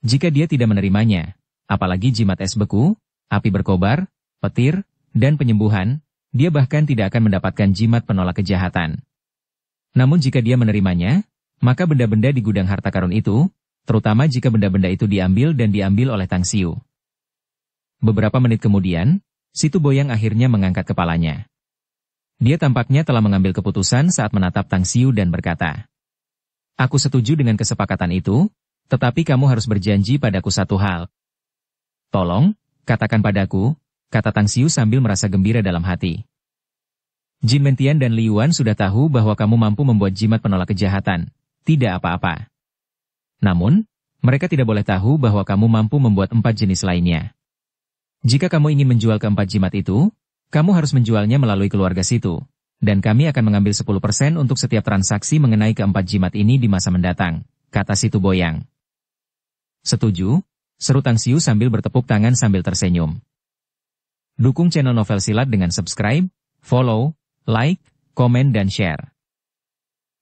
Jika dia tidak menerimanya, apalagi jimat es beku, api berkobar, petir, dan penyembuhan, dia bahkan tidak akan mendapatkan jimat penolak kejahatan. Namun jika dia menerimanya, maka benda-benda di gudang harta karun itu, terutama jika benda-benda itu diambil oleh Tang Xiu. Beberapa menit kemudian, Situ Boyang akhirnya mengangkat kepalanya. Dia tampaknya telah mengambil keputusan saat menatap Tang Xiu dan berkata, Aku setuju dengan kesepakatan itu, tetapi kamu harus berjanji padaku satu hal. Tolong, katakan padaku, kata Tang Xiu sambil merasa gembira dalam hati. Jin Mentian dan Li Yuan sudah tahu bahwa kamu mampu membuat jimat penolak kejahatan, tidak apa-apa. Namun, mereka tidak boleh tahu bahwa kamu mampu membuat 4 jenis lainnya. Jika kamu ingin menjual ke-4 jimat itu, kamu harus menjualnya melalui keluarga Situ, dan kami akan mengambil 10% untuk setiap transaksi mengenai ke-4 jimat ini di masa mendatang, kata Situ Boyang. Setuju, seru Tang Xiu sambil bertepuk tangan sambil tersenyum. Dukung channel Novel Silat dengan subscribe, follow, like, komen dan share.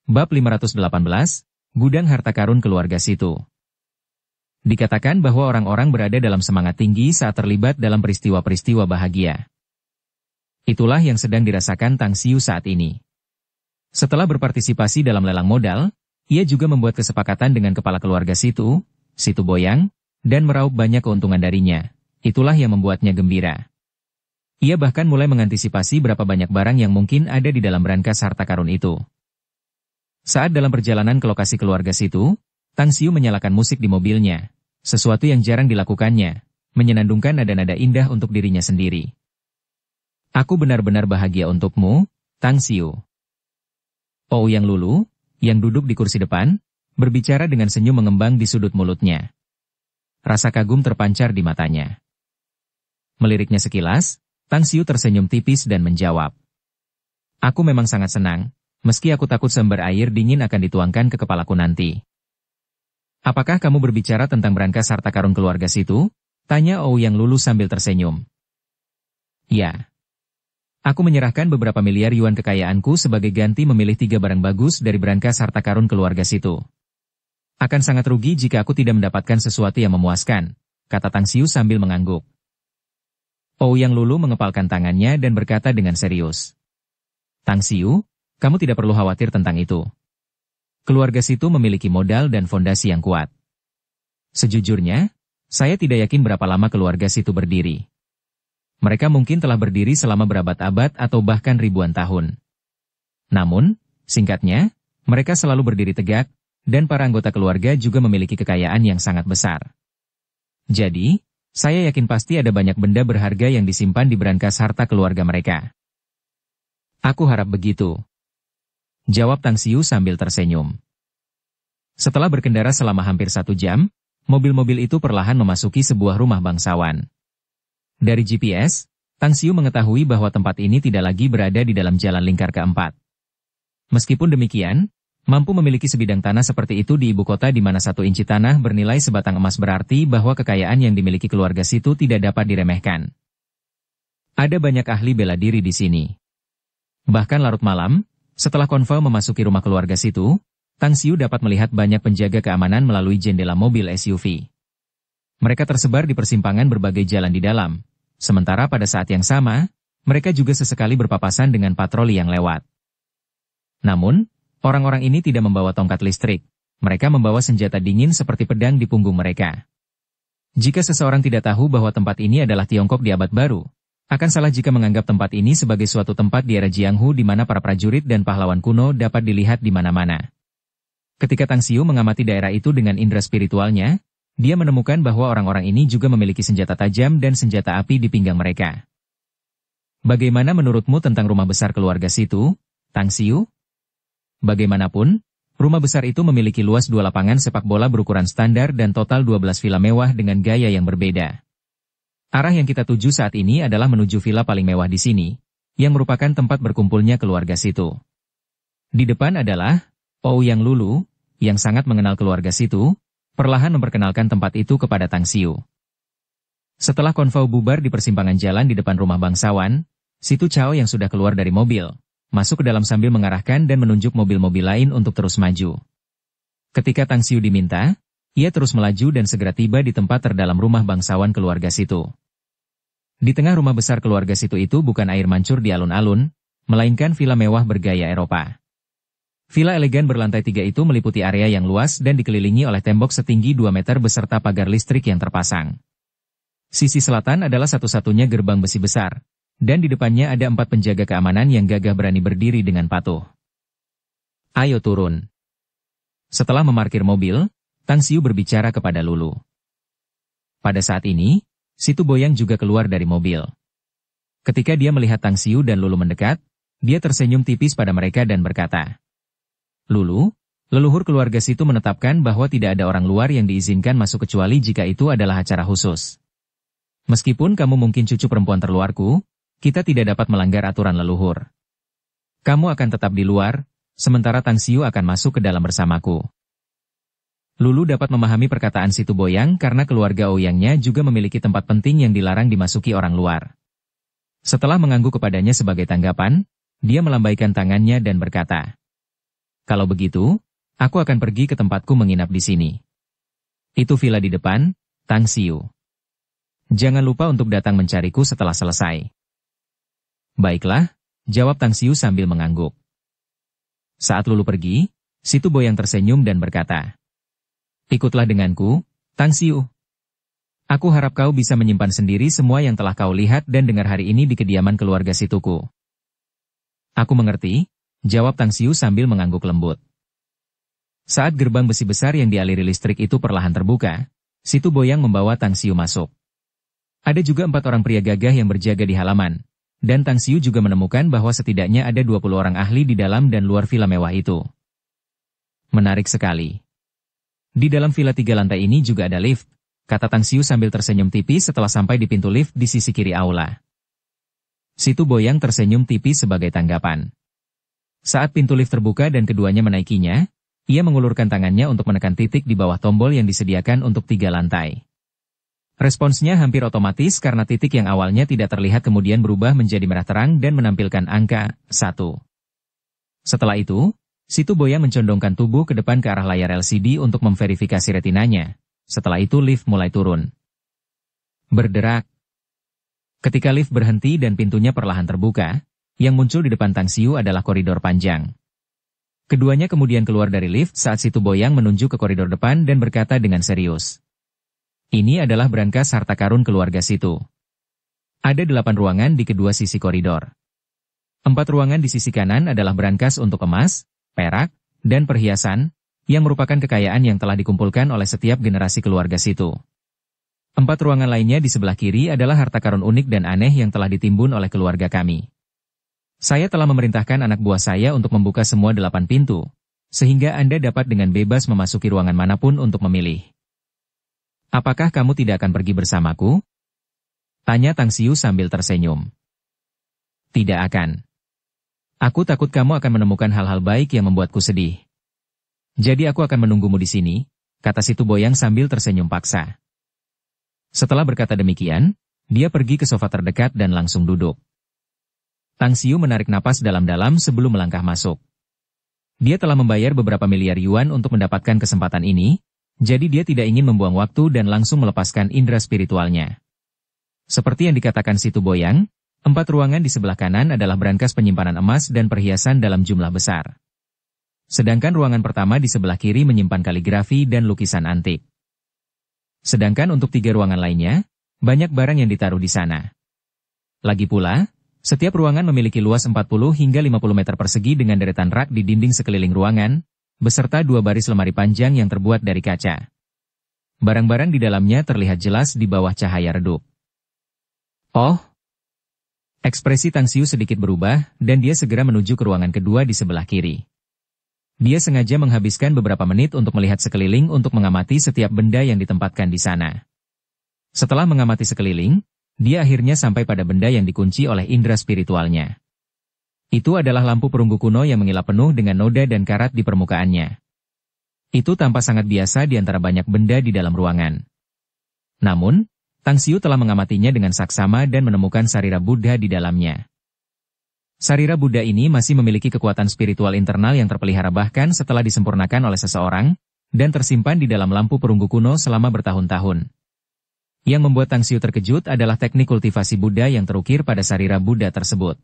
Bab 518, Gudang Harta Karun Keluarga Situ. Dikatakan bahwa orang-orang berada dalam semangat tinggi saat terlibat dalam peristiwa-peristiwa bahagia. Itulah yang sedang dirasakan Tang Xiu saat ini. Setelah berpartisipasi dalam lelang modal, ia juga membuat kesepakatan dengan kepala keluarga Situ, Situ Boyang, dan meraup banyak keuntungan darinya. Itulah yang membuatnya gembira. Ia bahkan mulai mengantisipasi berapa banyak barang yang mungkin ada di dalam berangkas harta karun itu. Saat dalam perjalanan ke lokasi keluarga Situ, Tang Xiu menyalakan musik di mobilnya, sesuatu yang jarang dilakukannya, menyenandungkan nada-nada indah untuk dirinya sendiri. Aku benar-benar bahagia untukmu, Tang Xiu. Ouyang Lulu, yang duduk di kursi depan, berbicara dengan senyum mengembang di sudut mulutnya. Rasa kagum terpancar di matanya. Meliriknya sekilas, Tang Xiu tersenyum tipis dan menjawab. Aku memang sangat senang. Meski aku takut sumber air dingin akan dituangkan ke kepalaku nanti. Apakah kamu berbicara tentang berangkas harta karun keluarga Situ? Tanya Ouyang Lulu sambil tersenyum. Ya. Aku menyerahkan beberapa miliar yuan kekayaanku sebagai ganti memilih 3 barang bagus dari brankas harta karun keluarga situ. Akan sangat rugi jika aku tidak mendapatkan sesuatu yang memuaskan, kata Tang Xiu sambil mengangguk. Ouyang Lulu mengepalkan tangannya dan berkata dengan serius. Tang Xiu, kamu tidak perlu khawatir tentang itu. Keluarga situ memiliki modal dan fondasi yang kuat. Sejujurnya, saya tidak yakin berapa lama keluarga situ berdiri. Mereka mungkin telah berdiri selama berabad-abad atau bahkan ribuan tahun. Namun, singkatnya, mereka selalu berdiri tegak, dan para anggota keluarga juga memiliki kekayaan yang sangat besar. Jadi, saya yakin pasti ada banyak benda berharga yang disimpan di brankas harta keluarga mereka. Aku harap begitu. Jawab Tang Xiu sambil tersenyum. Setelah berkendara selama hampir 1 jam, mobil-mobil itu perlahan memasuki sebuah rumah bangsawan. Dari GPS, Tang Xiu mengetahui bahwa tempat ini tidak lagi berada di dalam jalan lingkar keempat. Meskipun demikian, mampu memiliki sebidang tanah seperti itu di ibu kota di mana 1 inci tanah bernilai sebatang emas berarti bahwa kekayaan yang dimiliki keluarga situ tidak dapat diremehkan. Ada banyak ahli bela diri di sini. Bahkan larut malam, setelah konvoi memasuki rumah keluarga situ, Tang Xiu dapat melihat banyak penjaga keamanan melalui jendela mobil SUV. Mereka tersebar di persimpangan berbagai jalan di dalam, sementara pada saat yang sama, mereka juga sesekali berpapasan dengan patroli yang lewat. Namun, orang-orang ini tidak membawa tongkat listrik, mereka membawa senjata dingin seperti pedang di punggung mereka. Jika seseorang tidak tahu bahwa tempat ini adalah Tiongkok di abad baru, akan salah jika menganggap tempat ini sebagai suatu tempat di era Jianghu di mana para prajurit dan pahlawan kuno dapat dilihat di mana-mana. Ketika Tang Xiu mengamati daerah itu dengan indera spiritualnya, dia menemukan bahwa orang-orang ini juga memiliki senjata tajam dan senjata api di pinggang mereka. Bagaimana menurutmu tentang rumah besar keluarga situ, Tang Xiu? Bagaimanapun, rumah besar itu memiliki luas 2 lapangan sepak bola berukuran standar dan total 12 villa mewah dengan gaya yang berbeda. Arah yang kita tuju saat ini adalah menuju villa paling mewah di sini, yang merupakan tempat berkumpulnya keluarga situ. Di depan adalah Ouyang Lulu, yang sangat mengenal keluarga situ, perlahan memperkenalkan tempat itu kepada Tang Xiu. Setelah konvoi bubar di persimpangan jalan di depan rumah bangsawan, Situ Chao yang sudah keluar dari mobil, masuk ke dalam sambil mengarahkan dan menunjuk mobil-mobil lain untuk terus maju. Ketika Tang Xiu diminta, ia terus melaju dan segera tiba di tempat terdalam rumah bangsawan keluarga situ. Di tengah rumah besar keluarga situ itu bukan air mancur di alun-alun, melainkan villa mewah bergaya Eropa. Villa elegan berlantai 3 itu meliputi area yang luas dan dikelilingi oleh tembok setinggi 2 meter beserta pagar listrik yang terpasang. Sisi selatan adalah satu-satunya gerbang besi besar, dan di depannya ada 4 penjaga keamanan yang gagah berani berdiri dengan patuh. Ayo turun. Setelah memarkir mobil, Tang Xiu berbicara kepada Lulu. Pada saat ini, Situ Boyang juga keluar dari mobil. Ketika dia melihat Tang Xiu dan Lulu mendekat, dia tersenyum tipis pada mereka dan berkata, Lulu, leluhur keluarga situ menetapkan bahwa tidak ada orang luar yang diizinkan masuk kecuali jika itu adalah acara khusus. Meskipun kamu mungkin cucu perempuan terluarku, kita tidak dapat melanggar aturan leluhur. Kamu akan tetap di luar, sementara Tang Xiu akan masuk ke dalam bersamaku. Lulu dapat memahami perkataan Situ Boyang karena keluarga Ouyangnya juga memiliki tempat penting yang dilarang dimasuki orang luar. Setelah mengangguk kepadanya sebagai tanggapan, dia melambaikan tangannya dan berkata, Kalau begitu, aku akan pergi ke tempatku menginap di sini. Itu villa di depan, Tang Xiu. Jangan lupa untuk datang mencariku setelah selesai. Baiklah, jawab Tang Xiu sambil mengangguk. Saat Lulu pergi, Situ Boyang tersenyum dan berkata, Ikutlah denganku, Tang Xiu. Aku harap kau bisa menyimpan sendiri semua yang telah kau lihat dan dengar hari ini di kediaman keluarga situku. Aku mengerti, jawab Tang Xiu sambil mengangguk lembut. Saat gerbang besi besar yang dialiri listrik itu perlahan terbuka, Situ Boyang membawa Tang Xiu masuk. Ada juga 4 orang pria gagah yang berjaga di halaman, dan Tang Xiu juga menemukan bahwa setidaknya ada 20 orang ahli di dalam dan luar villa mewah itu. Menarik sekali. Di dalam villa 3 lantai ini juga ada lift, kata Tang Xiu sambil tersenyum tipis setelah sampai di pintu lift di sisi kiri aula. Situ Boyang tersenyum tipis sebagai tanggapan. Saat pintu lift terbuka dan keduanya menaikinya, ia mengulurkan tangannya untuk menekan titik di bawah tombol yang disediakan untuk 3 lantai. Responsnya hampir otomatis karena titik yang awalnya tidak terlihat kemudian berubah menjadi merah terang dan menampilkan angka 1. Setelah itu, Situ Boyang mencondongkan tubuh ke depan ke arah layar LCD untuk memverifikasi retinanya. Setelah itu lift mulai turun. Berderak. Ketika lift berhenti dan pintunya perlahan terbuka, yang muncul di depan Tang Xiu adalah koridor panjang. Keduanya kemudian keluar dari lift saat Situ Boyang menunjuk ke koridor depan dan berkata dengan serius. Ini adalah berangkas harta karun keluarga Situ. Ada 8 ruangan di kedua sisi koridor. 4 ruangan di sisi kanan adalah berangkas untuk emas, perak, dan perhiasan, yang merupakan kekayaan yang telah dikumpulkan oleh setiap generasi keluarga Situ. 4 ruangan lainnya di sebelah kiri adalah harta karun unik dan aneh yang telah ditimbun oleh keluarga kami. Saya telah memerintahkan anak buah saya untuk membuka semua 8 pintu, sehingga Anda dapat dengan bebas memasuki ruangan manapun untuk memilih. Apakah kamu tidak akan pergi bersamaku? Tanya Tang Xiu sambil tersenyum. Tidak akan. Aku takut kamu akan menemukan hal-hal baik yang membuatku sedih. Jadi aku akan menunggumu di sini, kata Situ Boyang sambil tersenyum paksa. Setelah berkata demikian, dia pergi ke sofa terdekat dan langsung duduk. Tang Xiu menarik napas dalam-dalam sebelum melangkah masuk. Dia telah membayar beberapa miliar yuan untuk mendapatkan kesempatan ini, jadi dia tidak ingin membuang waktu dan langsung melepaskan indera spiritualnya. Seperti yang dikatakan Situ Boyang, 4 ruangan di sebelah kanan adalah berangkas penyimpanan emas dan perhiasan dalam jumlah besar. Sedangkan ruangan pertama di sebelah kiri menyimpan kaligrafi dan lukisan antik. Sedangkan untuk 3 ruangan lainnya, banyak barang yang ditaruh di sana. Lagi pula, setiap ruangan memiliki luas 40 hingga 50 meter persegi dengan deretan rak di dinding sekeliling ruangan, beserta 2 baris lemari panjang yang terbuat dari kaca. Barang-barang di dalamnya terlihat jelas di bawah cahaya redup. Oh! Ekspresi Tang Xiu sedikit berubah, dan dia segera menuju ke ruangan kedua di sebelah kiri. Dia sengaja menghabiskan beberapa menit untuk melihat sekeliling untuk mengamati setiap benda yang ditempatkan di sana. Setelah mengamati sekeliling, dia akhirnya sampai pada benda yang dikunci oleh indera spiritualnya. Itu adalah lampu perunggu kuno yang mengilap penuh dengan noda dan karat di permukaannya. Itu tampak sangat biasa di antara banyak benda di dalam ruangan. Namun, Tang Xiu telah mengamatinya dengan saksama dan menemukan sarira Buddha di dalamnya. Sarira Buddha ini masih memiliki kekuatan spiritual internal yang terpelihara bahkan setelah disempurnakan oleh seseorang, dan tersimpan di dalam lampu perunggu kuno selama bertahun-tahun. Yang membuat Tang Xiu terkejut adalah teknik kultivasi Buddha yang terukir pada sarira Buddha tersebut.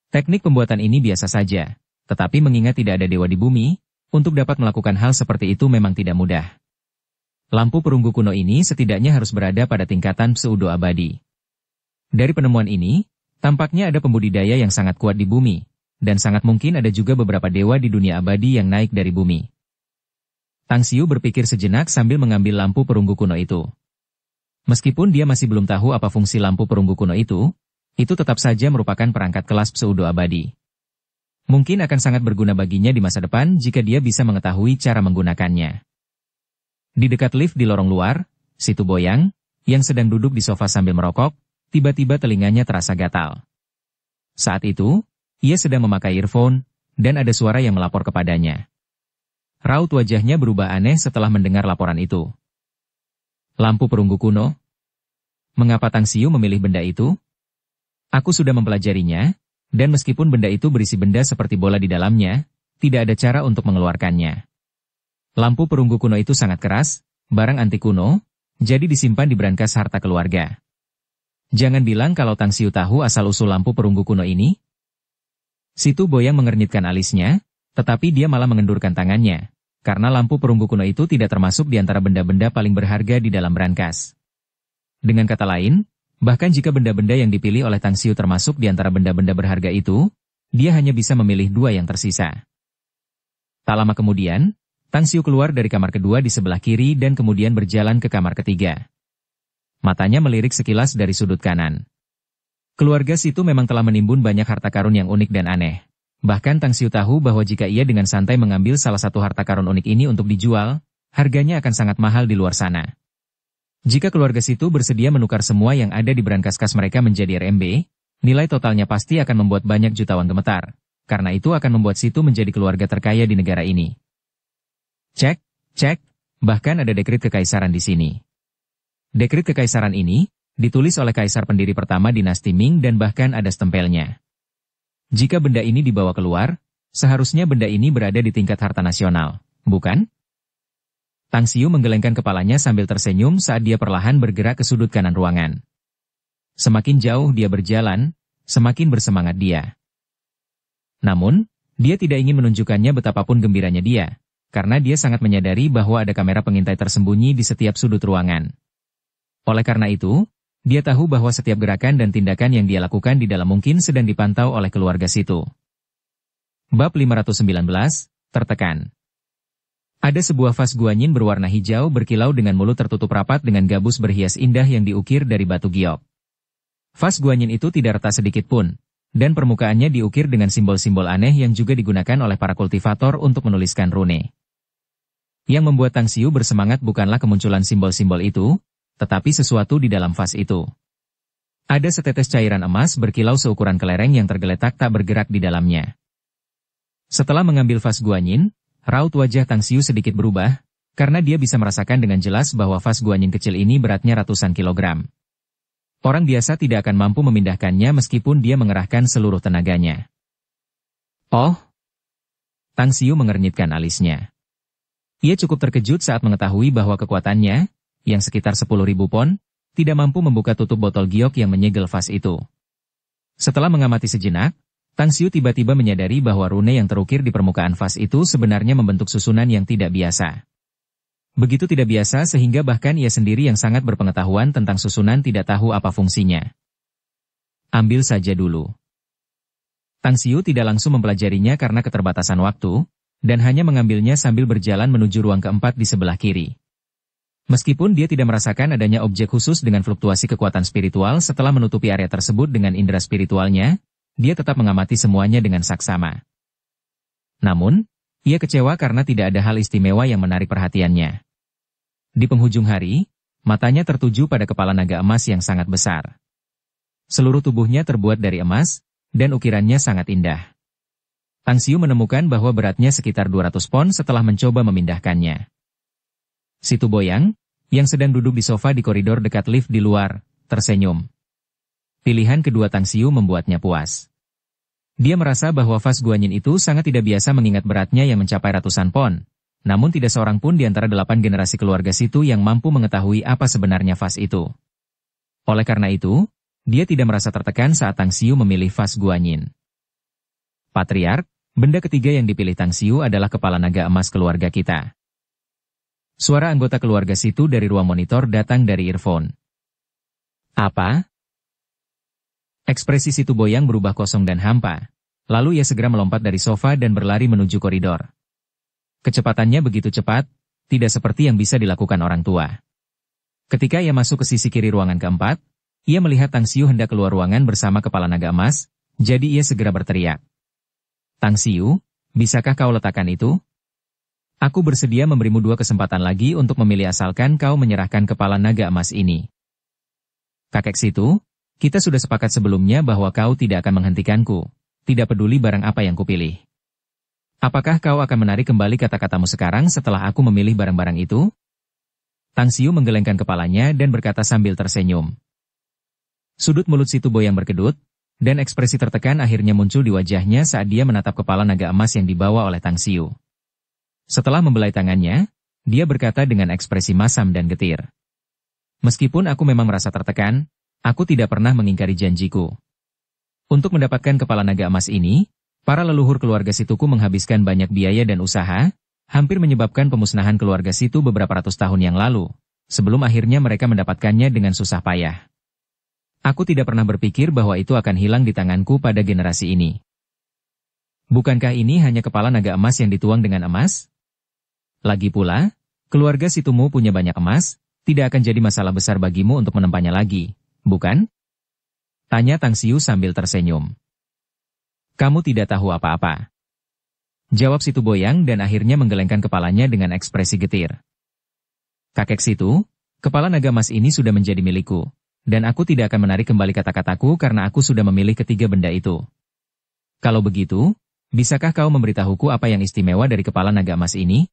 Teknik pembuatan ini biasa saja, tetapi mengingat tidak ada dewa di bumi, untuk dapat melakukan hal seperti itu memang tidak mudah. Lampu perunggu kuno ini setidaknya harus berada pada tingkatan pseudo abadi. Dari penemuan ini, tampaknya ada pembudidaya yang sangat kuat di bumi, dan sangat mungkin ada juga beberapa dewa di dunia abadi yang naik dari bumi. Tang Xiu berpikir sejenak sambil mengambil lampu perunggu kuno itu. Meskipun dia masih belum tahu apa fungsi lampu perunggu kuno itu tetap saja merupakan perangkat kelas pseudo abadi. Mungkin akan sangat berguna baginya di masa depan jika dia bisa mengetahui cara menggunakannya. Di dekat lift di lorong luar, Situ Boyang, yang sedang duduk di sofa sambil merokok, tiba-tiba telinganya terasa gatal. Saat itu, ia sedang memakai earphone, dan ada suara yang melapor kepadanya. Raut wajahnya berubah aneh setelah mendengar laporan itu. Lampu perunggu kuno? Mengapa Tang Xiu memilih benda itu? Aku sudah mempelajarinya, dan meskipun benda itu berisi benda seperti bola di dalamnya, tidak ada cara untuk mengeluarkannya. Lampu perunggu kuno itu sangat keras, barang antik kuno, jadi disimpan di berangkas harta keluarga. Jangan bilang kalau Tang Xiu tahu asal-usul lampu perunggu kuno ini. Situ Boyang mengernyitkan alisnya, tetapi dia malah mengendurkan tangannya, karena lampu perunggu kuno itu tidak termasuk di antara benda-benda paling berharga di dalam berangkas. Dengan kata lain, bahkan jika benda-benda yang dipilih oleh Tang Xiu termasuk di antara benda-benda berharga itu, dia hanya bisa memilih 2 yang tersisa. Tak lama kemudian, Tang Xiu keluar dari kamar kedua di sebelah kiri dan kemudian berjalan ke kamar ketiga. Matanya melirik sekilas dari sudut kanan. Keluarga Situ memang telah menimbun banyak harta karun yang unik dan aneh. Bahkan Tang Xiu tahu bahwa jika ia dengan santai mengambil salah satu harta karun unik ini untuk dijual, harganya akan sangat mahal di luar sana. Jika keluarga Situ bersedia menukar semua yang ada di berangkas kas mereka menjadi RMB, nilai totalnya pasti akan membuat banyak jutawan gemetar. Karena itu akan membuat Situ menjadi keluarga terkaya di negara ini. Cek, bahkan ada dekret kekaisaran di sini. Dekrit kekaisaran ini ditulis oleh kaisar pendiri pertama dinasti Ming dan bahkan ada stempelnya. Jika benda ini dibawa keluar, seharusnya benda ini berada di tingkat harta nasional, bukan? Tang Xiu menggelengkan kepalanya sambil tersenyum saat dia perlahan bergerak ke sudut kanan ruangan. Semakin jauh dia berjalan, semakin bersemangat dia. Namun, dia tidak ingin menunjukkannya betapapun gembiranya dia, karena dia sangat menyadari bahwa ada kamera pengintai tersembunyi di setiap sudut ruangan. Oleh karena itu, dia tahu bahwa setiap gerakan dan tindakan yang dia lakukan di dalam mungkin sedang dipantau oleh keluarga situ. Bab 519, tertekan. Ada sebuah vas guanyin berwarna hijau berkilau dengan mulut tertutup rapat dengan gabus berhias indah yang diukir dari batu giok. Vas guanyin itu tidak retak sedikit pun, dan permukaannya diukir dengan simbol-simbol aneh yang juga digunakan oleh para kultivator untuk menuliskan rune. Yang membuat Tang Xiu bersemangat bukanlah kemunculan simbol-simbol itu, tetapi sesuatu di dalam vas itu. Ada setetes cairan emas berkilau seukuran kelereng yang tergeletak tak bergerak di dalamnya. Setelah mengambil vas guanyin, raut wajah Tang Xiu sedikit berubah, karena dia bisa merasakan dengan jelas bahwa vas guanyin kecil ini beratnya ratusan kilogram. Orang biasa tidak akan mampu memindahkannya meskipun dia mengerahkan seluruh tenaganya. Oh! Tang Xiu mengernyitkan alisnya. Ia cukup terkejut saat mengetahui bahwa kekuatannya, yang sekitar 10.000 pon, tidak mampu membuka tutup botol giok yang menyegel vas itu. Setelah mengamati sejenak, Tang Xiu tiba-tiba menyadari bahwa rune yang terukir di permukaan vas itu sebenarnya membentuk susunan yang tidak biasa. Begitu tidak biasa sehingga bahkan ia sendiri yang sangat berpengetahuan tentang susunan tidak tahu apa fungsinya. Ambil saja dulu. Tang Xiu tidak langsung mempelajarinya karena keterbatasan waktu, dan hanya mengambilnya sambil berjalan menuju ruang keempat di sebelah kiri. Meskipun dia tidak merasakan adanya objek khusus dengan fluktuasi kekuatan spiritual setelah menutupi area tersebut dengan indera spiritualnya, dia tetap mengamati semuanya dengan saksama. Namun, ia kecewa karena tidak ada hal istimewa yang menarik perhatiannya. Di penghujung hari, matanya tertuju pada kepala naga emas yang sangat besar. Seluruh tubuhnya terbuat dari emas, dan ukirannya sangat indah. Tang Xiu menemukan bahwa beratnya sekitar 200 pon setelah mencoba memindahkannya. Si Tu Boyang, yang sedang duduk di sofa di koridor dekat lift di luar, tersenyum. Pilihan kedua Tang Xiu membuatnya puas. Dia merasa bahwa vas guanyin itu sangat tidak biasa mengingat beratnya yang mencapai ratusan pon, namun tidak seorang pun di antara 8 generasi keluarga situ yang mampu mengetahui apa sebenarnya vas itu. Oleh karena itu, dia tidak merasa tertekan saat Tang Xiu memilih vas guanyin. Patriark, benda ketiga yang dipilih Tang Xiu adalah kepala naga emas keluarga kita. Suara anggota keluarga situ dari ruang monitor datang dari earphone. Apa? Ekspresi Si Tu Boyang berubah kosong dan hampa. Lalu ia segera melompat dari sofa dan berlari menuju koridor. Kecepatannya begitu cepat, tidak seperti yang bisa dilakukan orang tua. Ketika ia masuk ke sisi kiri ruangan keempat, ia melihat Tang Xiu hendak keluar ruangan bersama kepala naga emas, jadi ia segera berteriak. Tang Xiu, bisakah kau letakkan itu? Aku bersedia memberimu 2 kesempatan lagi untuk memilih asalkan kau menyerahkan kepala naga emas ini. Kakek situ, kita sudah sepakat sebelumnya bahwa kau tidak akan menghentikanku, tidak peduli barang apa yang kupilih. Apakah kau akan menarik kembali kata-katamu sekarang setelah aku memilih barang-barang itu? Tang Xiu menggelengkan kepalanya dan berkata sambil tersenyum. Sudut mulut Si Tu Boyang berkedut, dan ekspresi tertekan akhirnya muncul di wajahnya saat dia menatap kepala naga emas yang dibawa oleh Tang Xiu. Setelah membelai tangannya, dia berkata dengan ekspresi masam dan getir. Meskipun aku memang merasa tertekan, aku tidak pernah mengingkari janjiku. Untuk mendapatkan kepala naga emas ini, para leluhur keluarga Situku menghabiskan banyak biaya dan usaha, hampir menyebabkan pemusnahan keluarga Situ beberapa ratus tahun yang lalu, sebelum akhirnya mereka mendapatkannya dengan susah payah. Aku tidak pernah berpikir bahwa itu akan hilang di tanganku pada generasi ini. Bukankah ini hanya kepala naga emas yang dituang dengan emas? Lagi pula, keluarga Situmu punya banyak emas, tidak akan jadi masalah besar bagimu untuk menempanya lagi, bukan? Tanya Tang Xiu sambil tersenyum. Kamu tidak tahu apa-apa. Jawab Si Tu Boyang dan akhirnya menggelengkan kepalanya dengan ekspresi getir. Kakek Situ, kepala naga emas ini sudah menjadi milikku, dan aku tidak akan menarik kembali kata-kataku karena aku sudah memilih ketiga benda itu. Kalau begitu, bisakah kau memberitahuku apa yang istimewa dari kepala naga emas ini?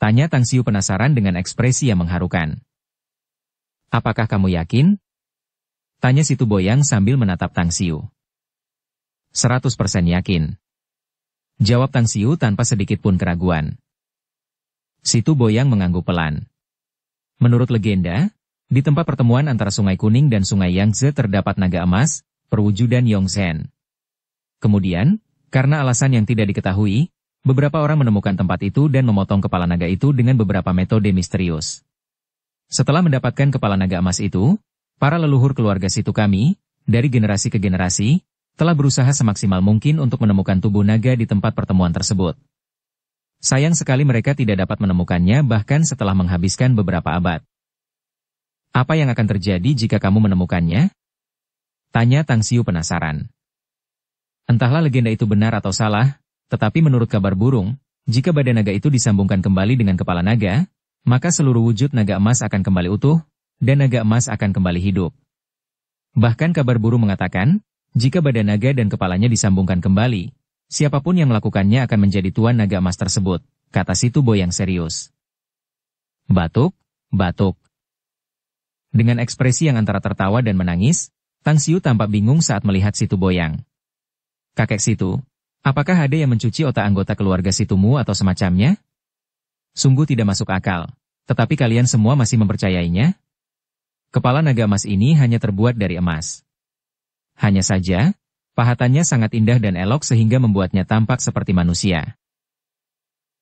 Tanya Tang Xiu penasaran dengan ekspresi yang mengharukan. Apakah kamu yakin? Tanya si Tu Boyang sambil menatap Tang Xiu. 100% yakin. Jawab Tang Xiu tanpa sedikit pun keraguan. Si Tu Boyang mengangguk pelan. Menurut legenda, di tempat pertemuan antara Sungai Kuning dan Sungai Yangtze terdapat naga emas, perwujudan Yongzhen. Kemudian, karena alasan yang tidak diketahui, beberapa orang menemukan tempat itu dan memotong kepala naga itu dengan beberapa metode misterius. Setelah mendapatkan kepala naga emas itu, para leluhur keluarga situ kami, dari generasi ke generasi, telah berusaha semaksimal mungkin untuk menemukan tubuh naga di tempat pertemuan tersebut. Sayang sekali mereka tidak dapat menemukannya bahkan setelah menghabiskan beberapa abad. Apa yang akan terjadi jika kamu menemukannya? Tanya Tang Xiu penasaran. Entahlah legenda itu benar atau salah, tetapi menurut kabar burung, jika badan naga itu disambungkan kembali dengan kepala naga, maka seluruh wujud naga emas akan kembali utuh, dan naga emas akan kembali hidup. Bahkan kabar burung mengatakan, jika badan naga dan kepalanya disambungkan kembali, siapapun yang melakukannya akan menjadi tuan naga emas tersebut, kata si Tu Boyang serius. Batuk, batuk. Dengan ekspresi yang antara tertawa dan menangis, Tang Xiu tampak bingung saat melihat si Tu Boyang. Kakek situ, apakah ada yang mencuci otak anggota keluarga situmu atau semacamnya? Sungguh tidak masuk akal, tetapi kalian semua masih mempercayainya? Kepala naga emas ini hanya terbuat dari emas. Hanya saja, pahatannya sangat indah dan elok sehingga membuatnya tampak seperti manusia.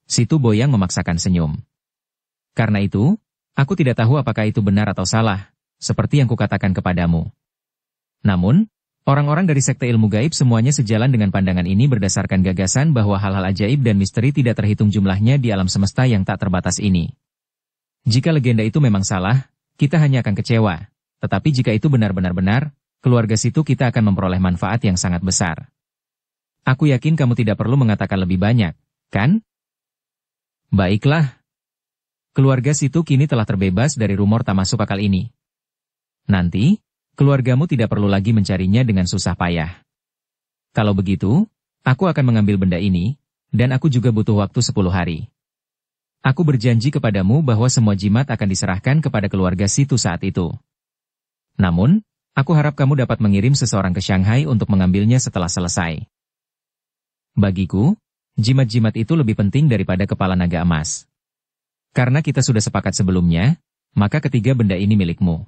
Si Tu Boyang memaksakan senyum. Karena itu, aku tidak tahu apakah itu benar atau salah, seperti yang kukatakan kepadamu. Namun, orang-orang dari sekte ilmu gaib semuanya sejalan dengan pandangan ini berdasarkan gagasan bahwa hal-hal ajaib dan misteri tidak terhitung jumlahnya di alam semesta yang tak terbatas ini. Jika legenda itu memang salah, kita hanya akan kecewa. Tetapi jika itu benar-benar, keluarga situ kita akan memperoleh manfaat yang sangat besar. Aku yakin kamu tidak perlu mengatakan lebih banyak, kan? Baiklah. Keluarga situ kini telah terbebas dari rumor tak masuk akal ini. Nanti, keluargamu tidak perlu lagi mencarinya dengan susah payah. Kalau begitu, aku akan mengambil benda ini, dan aku juga butuh waktu 10 hari. Aku berjanji kepadamu bahwa semua jimat akan diserahkan kepada keluarga situ saat itu. Namun, aku harap kamu dapat mengirim seseorang ke Shanghai untuk mengambilnya setelah selesai. Bagiku, jimat-jimat itu lebih penting daripada kepala naga emas. Karena kita sudah sepakat sebelumnya, maka ketiga benda ini milikmu.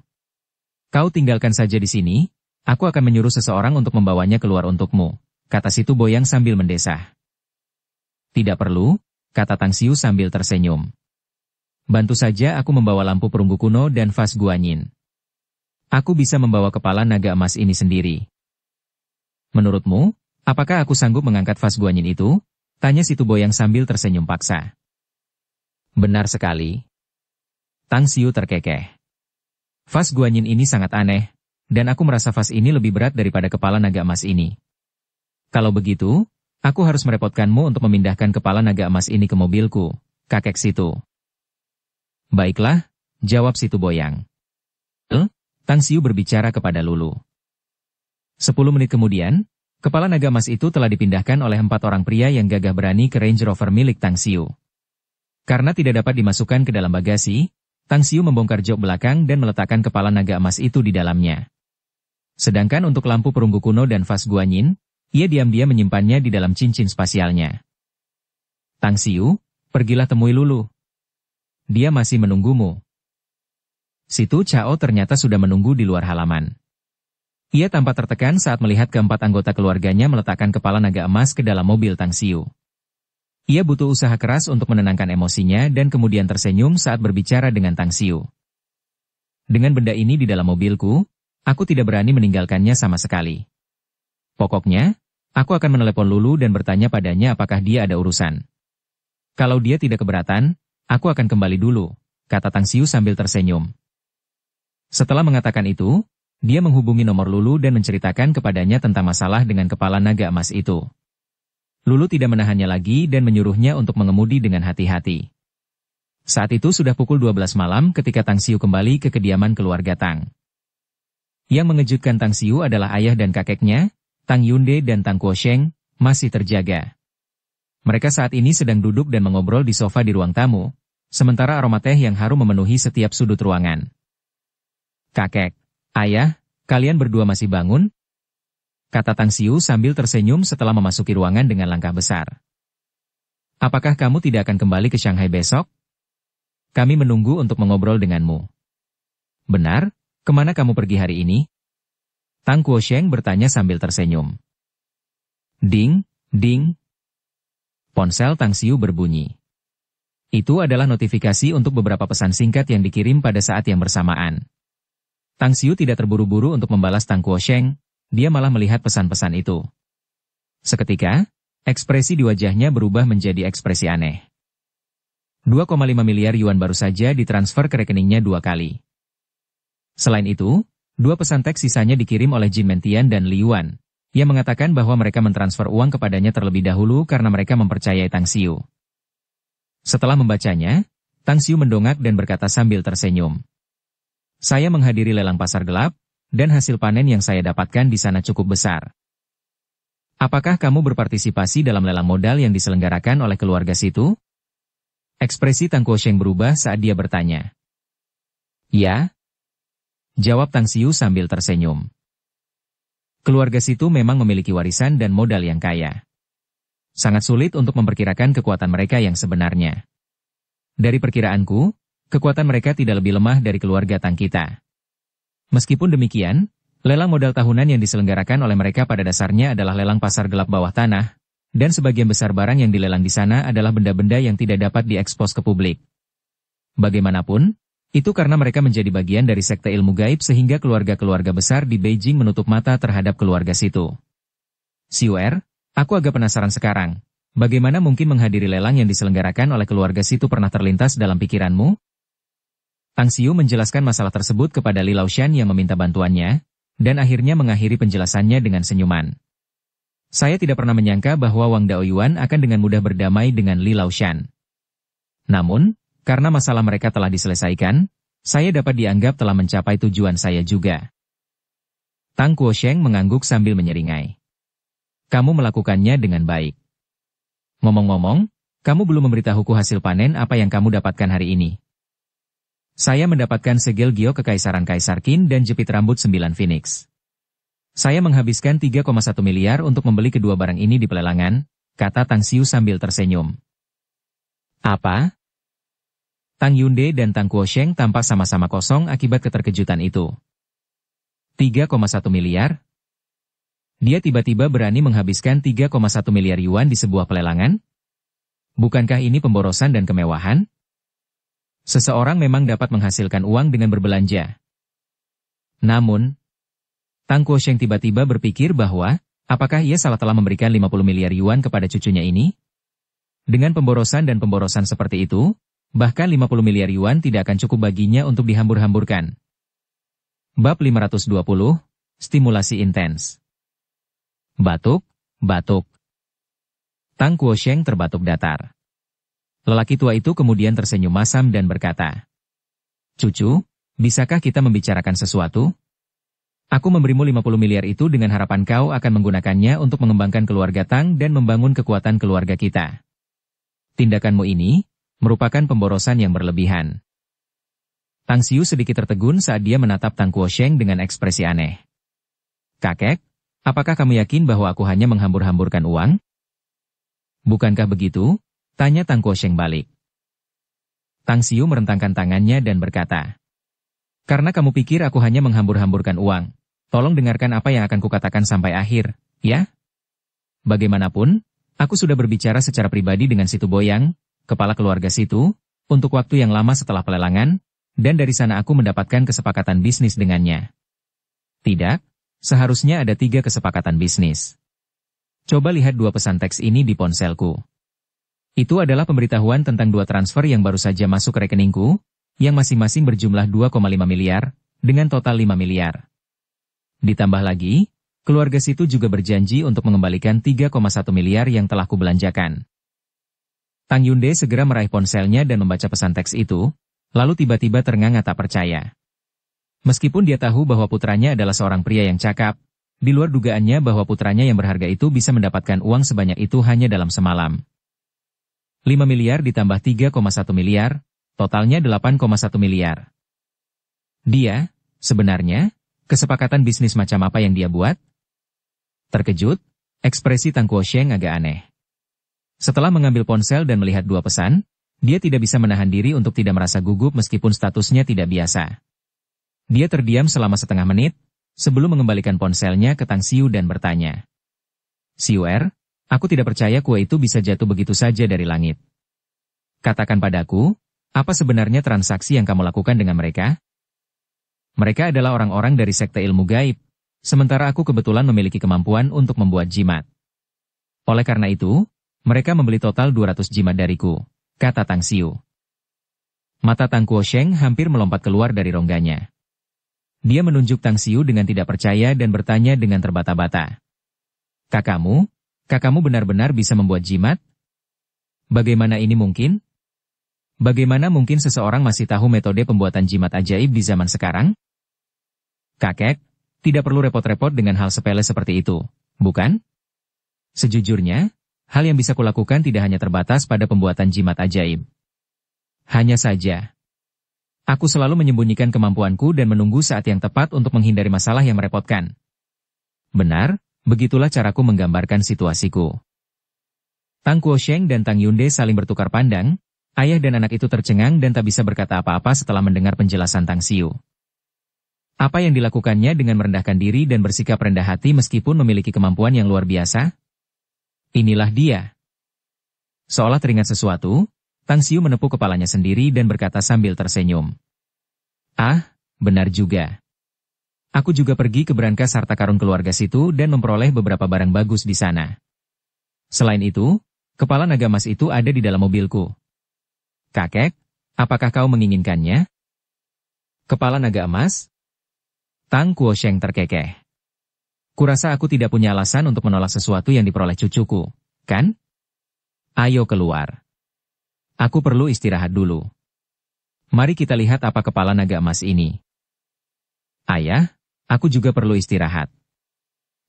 Kau tinggalkan saja di sini, aku akan menyuruh seseorang untuk membawanya keluar untukmu, kata si Tu Boyang sambil mendesah. Tidak perlu, kata Tang Xiu sambil tersenyum. Bantu saja aku membawa lampu perunggu kuno dan vas guanyin. Aku bisa membawa kepala naga emas ini sendiri. Menurutmu, apakah aku sanggup mengangkat vas guanyin itu? Tanya si Tu Boyang sambil tersenyum paksa. Benar sekali. Tang Xiu terkekeh. Vas guanyin ini sangat aneh, dan aku merasa vas ini lebih berat daripada kepala naga emas ini. Kalau begitu, aku harus merepotkanmu untuk memindahkan kepala naga emas ini ke mobilku, kakek situ. Baiklah, jawab si Tu Boyang. Tang Xiu berbicara kepada Lulu. 10 menit kemudian, kepala naga emas itu telah dipindahkan oleh 4 orang pria yang gagah berani ke Range Rover milik Tang Xiu. Karena tidak dapat dimasukkan ke dalam bagasi, Tang Xiu membongkar jok belakang dan meletakkan kepala naga emas itu di dalamnya. Sedangkan untuk lampu perunggu kuno dan vas guanyin, ia diam-diam menyimpannya di dalam cincin spasialnya. Tang Xiu, pergilah temui Lulu. Dia masih menunggumu. Si Tu Chao ternyata sudah menunggu di luar halaman. Ia tampak tertekan saat melihat keempat anggota keluarganya meletakkan kepala naga emas ke dalam mobil Tang Xiu. Ia butuh usaha keras untuk menenangkan emosinya dan kemudian tersenyum saat berbicara dengan Tang Xiu. Dengan benda ini di dalam mobilku, aku tidak berani meninggalkannya sama sekali. Pokoknya, aku akan menelepon Lulu dan bertanya padanya apakah dia ada urusan. Kalau dia tidak keberatan, aku akan kembali dulu, kata Tang Xiu sambil tersenyum. Setelah mengatakan itu, dia menghubungi nomor Lulu dan menceritakan kepadanya tentang masalah dengan kepala naga emas itu. Lulu tidak menahannya lagi dan menyuruhnya untuk mengemudi dengan hati-hati. Saat itu sudah pukul 12 malam ketika Tang Xiu kembali ke kediaman keluarga Tang. Yang mengejutkan Tang Xiu adalah ayah dan kakeknya, Tang Yunde dan Tang Kuosheng, masih terjaga. Mereka saat ini sedang duduk dan mengobrol di sofa di ruang tamu, sementara aroma teh yang harum memenuhi setiap sudut ruangan. Kakek, ayah, kalian berdua masih bangun? Kata Tang Xiu sambil tersenyum setelah memasuki ruangan dengan langkah besar. Apakah kamu tidak akan kembali ke Shanghai besok? Kami menunggu untuk mengobrol denganmu. Benar, kemana kamu pergi hari ini? Tang Guosheng bertanya sambil tersenyum. Ding, ding. Ponsel Tang Xiu berbunyi. Itu adalah notifikasi untuk beberapa pesan singkat yang dikirim pada saat yang bersamaan. Tang Xiu tidak terburu-buru untuk membalas Tang Guosheng, dia malah melihat pesan-pesan itu. Seketika, ekspresi di wajahnya berubah menjadi ekspresi aneh. 2,5 miliar yuan baru saja ditransfer ke rekeningnya 2 kali. Selain itu, 2 pesan teks sisanya dikirim oleh Jin Mentian dan Li Yuan, yang mengatakan bahwa mereka mentransfer uang kepadanya terlebih dahulu karena mereka mempercayai Tang Xiu. Setelah membacanya, Tang Xiu mendongak dan berkata sambil tersenyum. Saya menghadiri lelang pasar gelap, dan hasil panen yang saya dapatkan di sana cukup besar. Apakah kamu berpartisipasi dalam lelang modal yang diselenggarakan oleh keluarga situ? Ekspresi Tang Guosheng berubah saat dia bertanya. Ya. Jawab Tang Xiu sambil tersenyum. Keluarga situ memang memiliki warisan dan modal yang kaya. Sangat sulit untuk memperkirakan kekuatan mereka yang sebenarnya. Dari perkiraanku, kekuatan mereka tidak lebih lemah dari keluarga Tang kita. Meskipun demikian, lelang modal tahunan yang diselenggarakan oleh mereka pada dasarnya adalah lelang pasar gelap bawah tanah, dan sebagian besar barang yang dilelang di sana adalah benda-benda yang tidak dapat diekspos ke publik. Bagaimanapun, itu karena mereka menjadi bagian dari sekte ilmu gaib sehingga keluarga-keluarga besar di Beijing menutup mata terhadap keluarga situ. Xiuer, aku agak penasaran sekarang, bagaimana mungkin menghadiri lelang yang diselenggarakan oleh keluarga situ pernah terlintas dalam pikiranmu? Tang Xiu menjelaskan masalah tersebut kepada Li Laoshan yang meminta bantuannya, dan akhirnya mengakhiri penjelasannya dengan senyuman. Saya tidak pernah menyangka bahwa Wang Daoyuan akan dengan mudah berdamai dengan Li Laoshan. Namun, karena masalah mereka telah diselesaikan, saya dapat dianggap telah mencapai tujuan saya juga. Tang Guosheng mengangguk sambil menyeringai. Kamu melakukannya dengan baik. Ngomong-ngomong, kamu belum memberitahuku hasil panen apa yang kamu dapatkan hari ini. Saya mendapatkan segel giok Kekaisaran Kaisar Qin dan jepit rambut 9 Phoenix. Saya menghabiskan 3,1 miliar untuk membeli kedua barang ini di pelelangan, kata Tang Xiu sambil tersenyum. Apa? Tang Yunde dan Tang Guosheng tampak sama-sama kosong akibat keterkejutan itu. 3,1 miliar? Dia tiba-tiba berani menghabiskan 3,1 miliar yuan di sebuah pelelangan? Bukankah ini pemborosan dan kemewahan? Seseorang memang dapat menghasilkan uang dengan berbelanja. Namun, Tang Guosheng tiba-tiba berpikir bahwa, apakah ia salah telah memberikan 50 miliar yuan kepada cucunya ini? Dengan pemborosan dan pemborosan seperti itu, bahkan 50 miliar yuan tidak akan cukup baginya untuk dihambur-hamburkan. Bab 520, Stimulasi Intens. Batuk, batuk. Tang Guosheng terbatuk datar. Lelaki tua itu kemudian tersenyum masam dan berkata, Cucu, bisakah kita membicarakan sesuatu? Aku memberimu 50 miliar itu dengan harapan kau akan menggunakannya untuk mengembangkan keluarga Tang dan membangun kekuatan keluarga kita. Tindakanmu ini merupakan pemborosan yang berlebihan. Tang Xiu sedikit tertegun saat dia menatap Tang Guosheng dengan ekspresi aneh. Kakek, apakah kamu yakin bahwa aku hanya menghambur-hamburkan uang? Bukankah begitu? Tanya Tang Guosheng balik. Tang Xiu merentangkan tangannya dan berkata, Karena kamu pikir aku hanya menghambur-hamburkan uang, tolong dengarkan apa yang akan kukatakan sampai akhir, ya? Bagaimanapun, aku sudah berbicara secara pribadi dengan Situ Boyang, kepala keluarga Situ, untuk waktu yang lama setelah pelelangan, dan dari sana aku mendapatkan kesepakatan bisnis dengannya. Tidak, seharusnya ada 3 kesepakatan bisnis. Coba lihat 2 pesan teks ini di ponselku. Itu adalah pemberitahuan tentang 2 transfer yang baru saja masuk ke rekeningku, yang masing-masing berjumlah 2,5 miliar, dengan total 5 miliar. Ditambah lagi, keluarga Situ juga berjanji untuk mengembalikan 3,1 miliar yang telah kubelanjakan. Tang Yunde segera meraih ponselnya dan membaca pesan teks itu, lalu tiba-tiba ternganga tak percaya. Meskipun dia tahu bahwa putranya adalah seorang pria yang cakap, di luar dugaannya bahwa putranya yang berharga itu bisa mendapatkan uang sebanyak itu hanya dalam semalam. 5 miliar ditambah 3,1 miliar, totalnya 8,1 miliar. Dia, Sebenarnya, kesepakatan bisnis macam apa yang dia buat? Terkejut, ekspresi Tang Guosheng agak aneh. Setelah mengambil ponsel dan melihat 2 pesan, dia tidak bisa menahan diri untuk tidak merasa gugup meskipun statusnya tidak biasa. Dia terdiam selama setengah menit, sebelum mengembalikan ponselnya ke Tang Xiu dan bertanya. "Xiuer, aku tidak percaya kue itu bisa jatuh begitu saja dari langit. Katakan padaku, apa sebenarnya transaksi yang kamu lakukan dengan mereka?" "Mereka adalah orang-orang dari sekte ilmu gaib, sementara aku kebetulan memiliki kemampuan untuk membuat jimat. Oleh karena itu, mereka membeli total 200 jimat dariku," kata Tang Xiu. Mata Tang Guosheng hampir melompat keluar dari rongganya. Dia menunjuk Tang Xiu dengan tidak percaya dan bertanya dengan terbata-bata. Kakakmu benar-benar bisa membuat jimat? Bagaimana ini mungkin? Bagaimana mungkin seseorang masih tahu metode pembuatan jimat ajaib di zaman sekarang?" "Kakek, tidak perlu repot-repot dengan hal sepele seperti itu, bukan? Sejujurnya, hal yang bisa kulakukan tidak hanya terbatas pada pembuatan jimat ajaib. Hanya saja, aku selalu menyembunyikan kemampuanku dan menunggu saat yang tepat untuk menghindari masalah yang merepotkan." "Benar, begitulah caraku menggambarkan situasiku." Tang Guosheng dan Tang Yunde saling bertukar pandang. Ayah dan anak itu tercengang dan tak bisa berkata apa-apa setelah mendengar penjelasan Tang Xiu. Apa yang dilakukannya dengan merendahkan diri dan bersikap rendah hati meskipun memiliki kemampuan yang luar biasa? Inilah dia. Seolah teringat sesuatu, Tang Xiu menepuk kepalanya sendiri dan berkata sambil tersenyum. "Ah, benar juga. Aku juga pergi ke berangkas harta karun keluarga situ dan memperoleh beberapa barang bagus di sana. Selain itu, kepala naga emas itu ada di dalam mobilku. Kakek, apakah kau menginginkannya?" "Kepala naga emas?" Tang Guosheng terkekeh. "Kurasa aku tidak punya alasan untuk menolak sesuatu yang diperoleh cucuku, kan? Ayo keluar. Aku perlu istirahat dulu. Mari kita lihat apa kepala naga emas ini." "Ayah, aku juga perlu istirahat.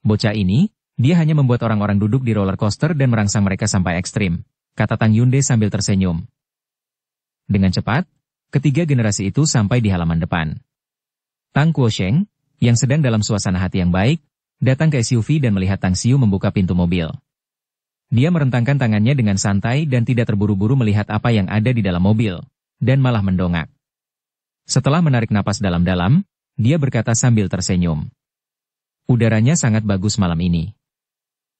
Bocah ini, dia hanya membuat orang-orang duduk di roller coaster dan merangsang mereka sampai ekstrim," kata Tang Yunde sambil tersenyum. Dengan cepat, ketiga generasi itu sampai di halaman depan. Tang Guosheng, yang sedang dalam suasana hati yang baik, datang ke SUV dan melihat Tang Xiu membuka pintu mobil. Dia merentangkan tangannya dengan santai dan tidak terburu-buru melihat apa yang ada di dalam mobil, dan malah mendongak. Setelah menarik napas dalam-dalam, dia berkata sambil tersenyum. "Udaranya sangat bagus malam ini.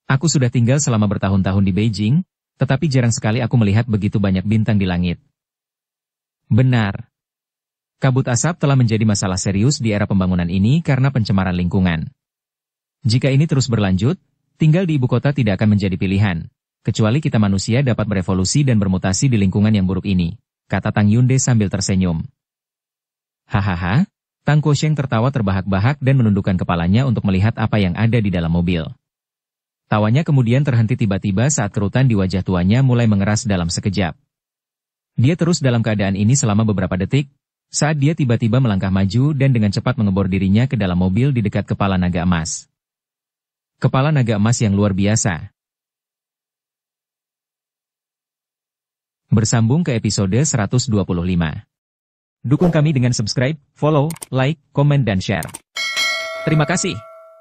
Aku sudah tinggal selama bertahun-tahun di Beijing, tetapi jarang sekali aku melihat begitu banyak bintang di langit." Benar. Kabut asap telah menjadi masalah serius di era pembangunan ini karena pencemaran lingkungan. Jika ini terus berlanjut, tinggal di ibu kota tidak akan menjadi pilihan, kecuali kita manusia dapat berevolusi dan bermutasi di lingkungan yang buruk ini, kata Tang Yunde sambil tersenyum. Hahaha, Tang Guosheng tertawa terbahak-bahak dan menundukkan kepalanya untuk melihat apa yang ada di dalam mobil. Tawanya kemudian terhenti tiba-tiba saat kerutan di wajah tuanya mulai mengeras dalam sekejap. Dia terus dalam keadaan ini selama beberapa detik, saat dia tiba-tiba melangkah maju dan dengan cepat mengebor dirinya ke dalam mobil di dekat kepala naga emas. Kepala naga emas yang luar biasa. Bersambung ke episode 125. Dukung kami dengan subscribe, follow, like, komen dan share. Terima kasih.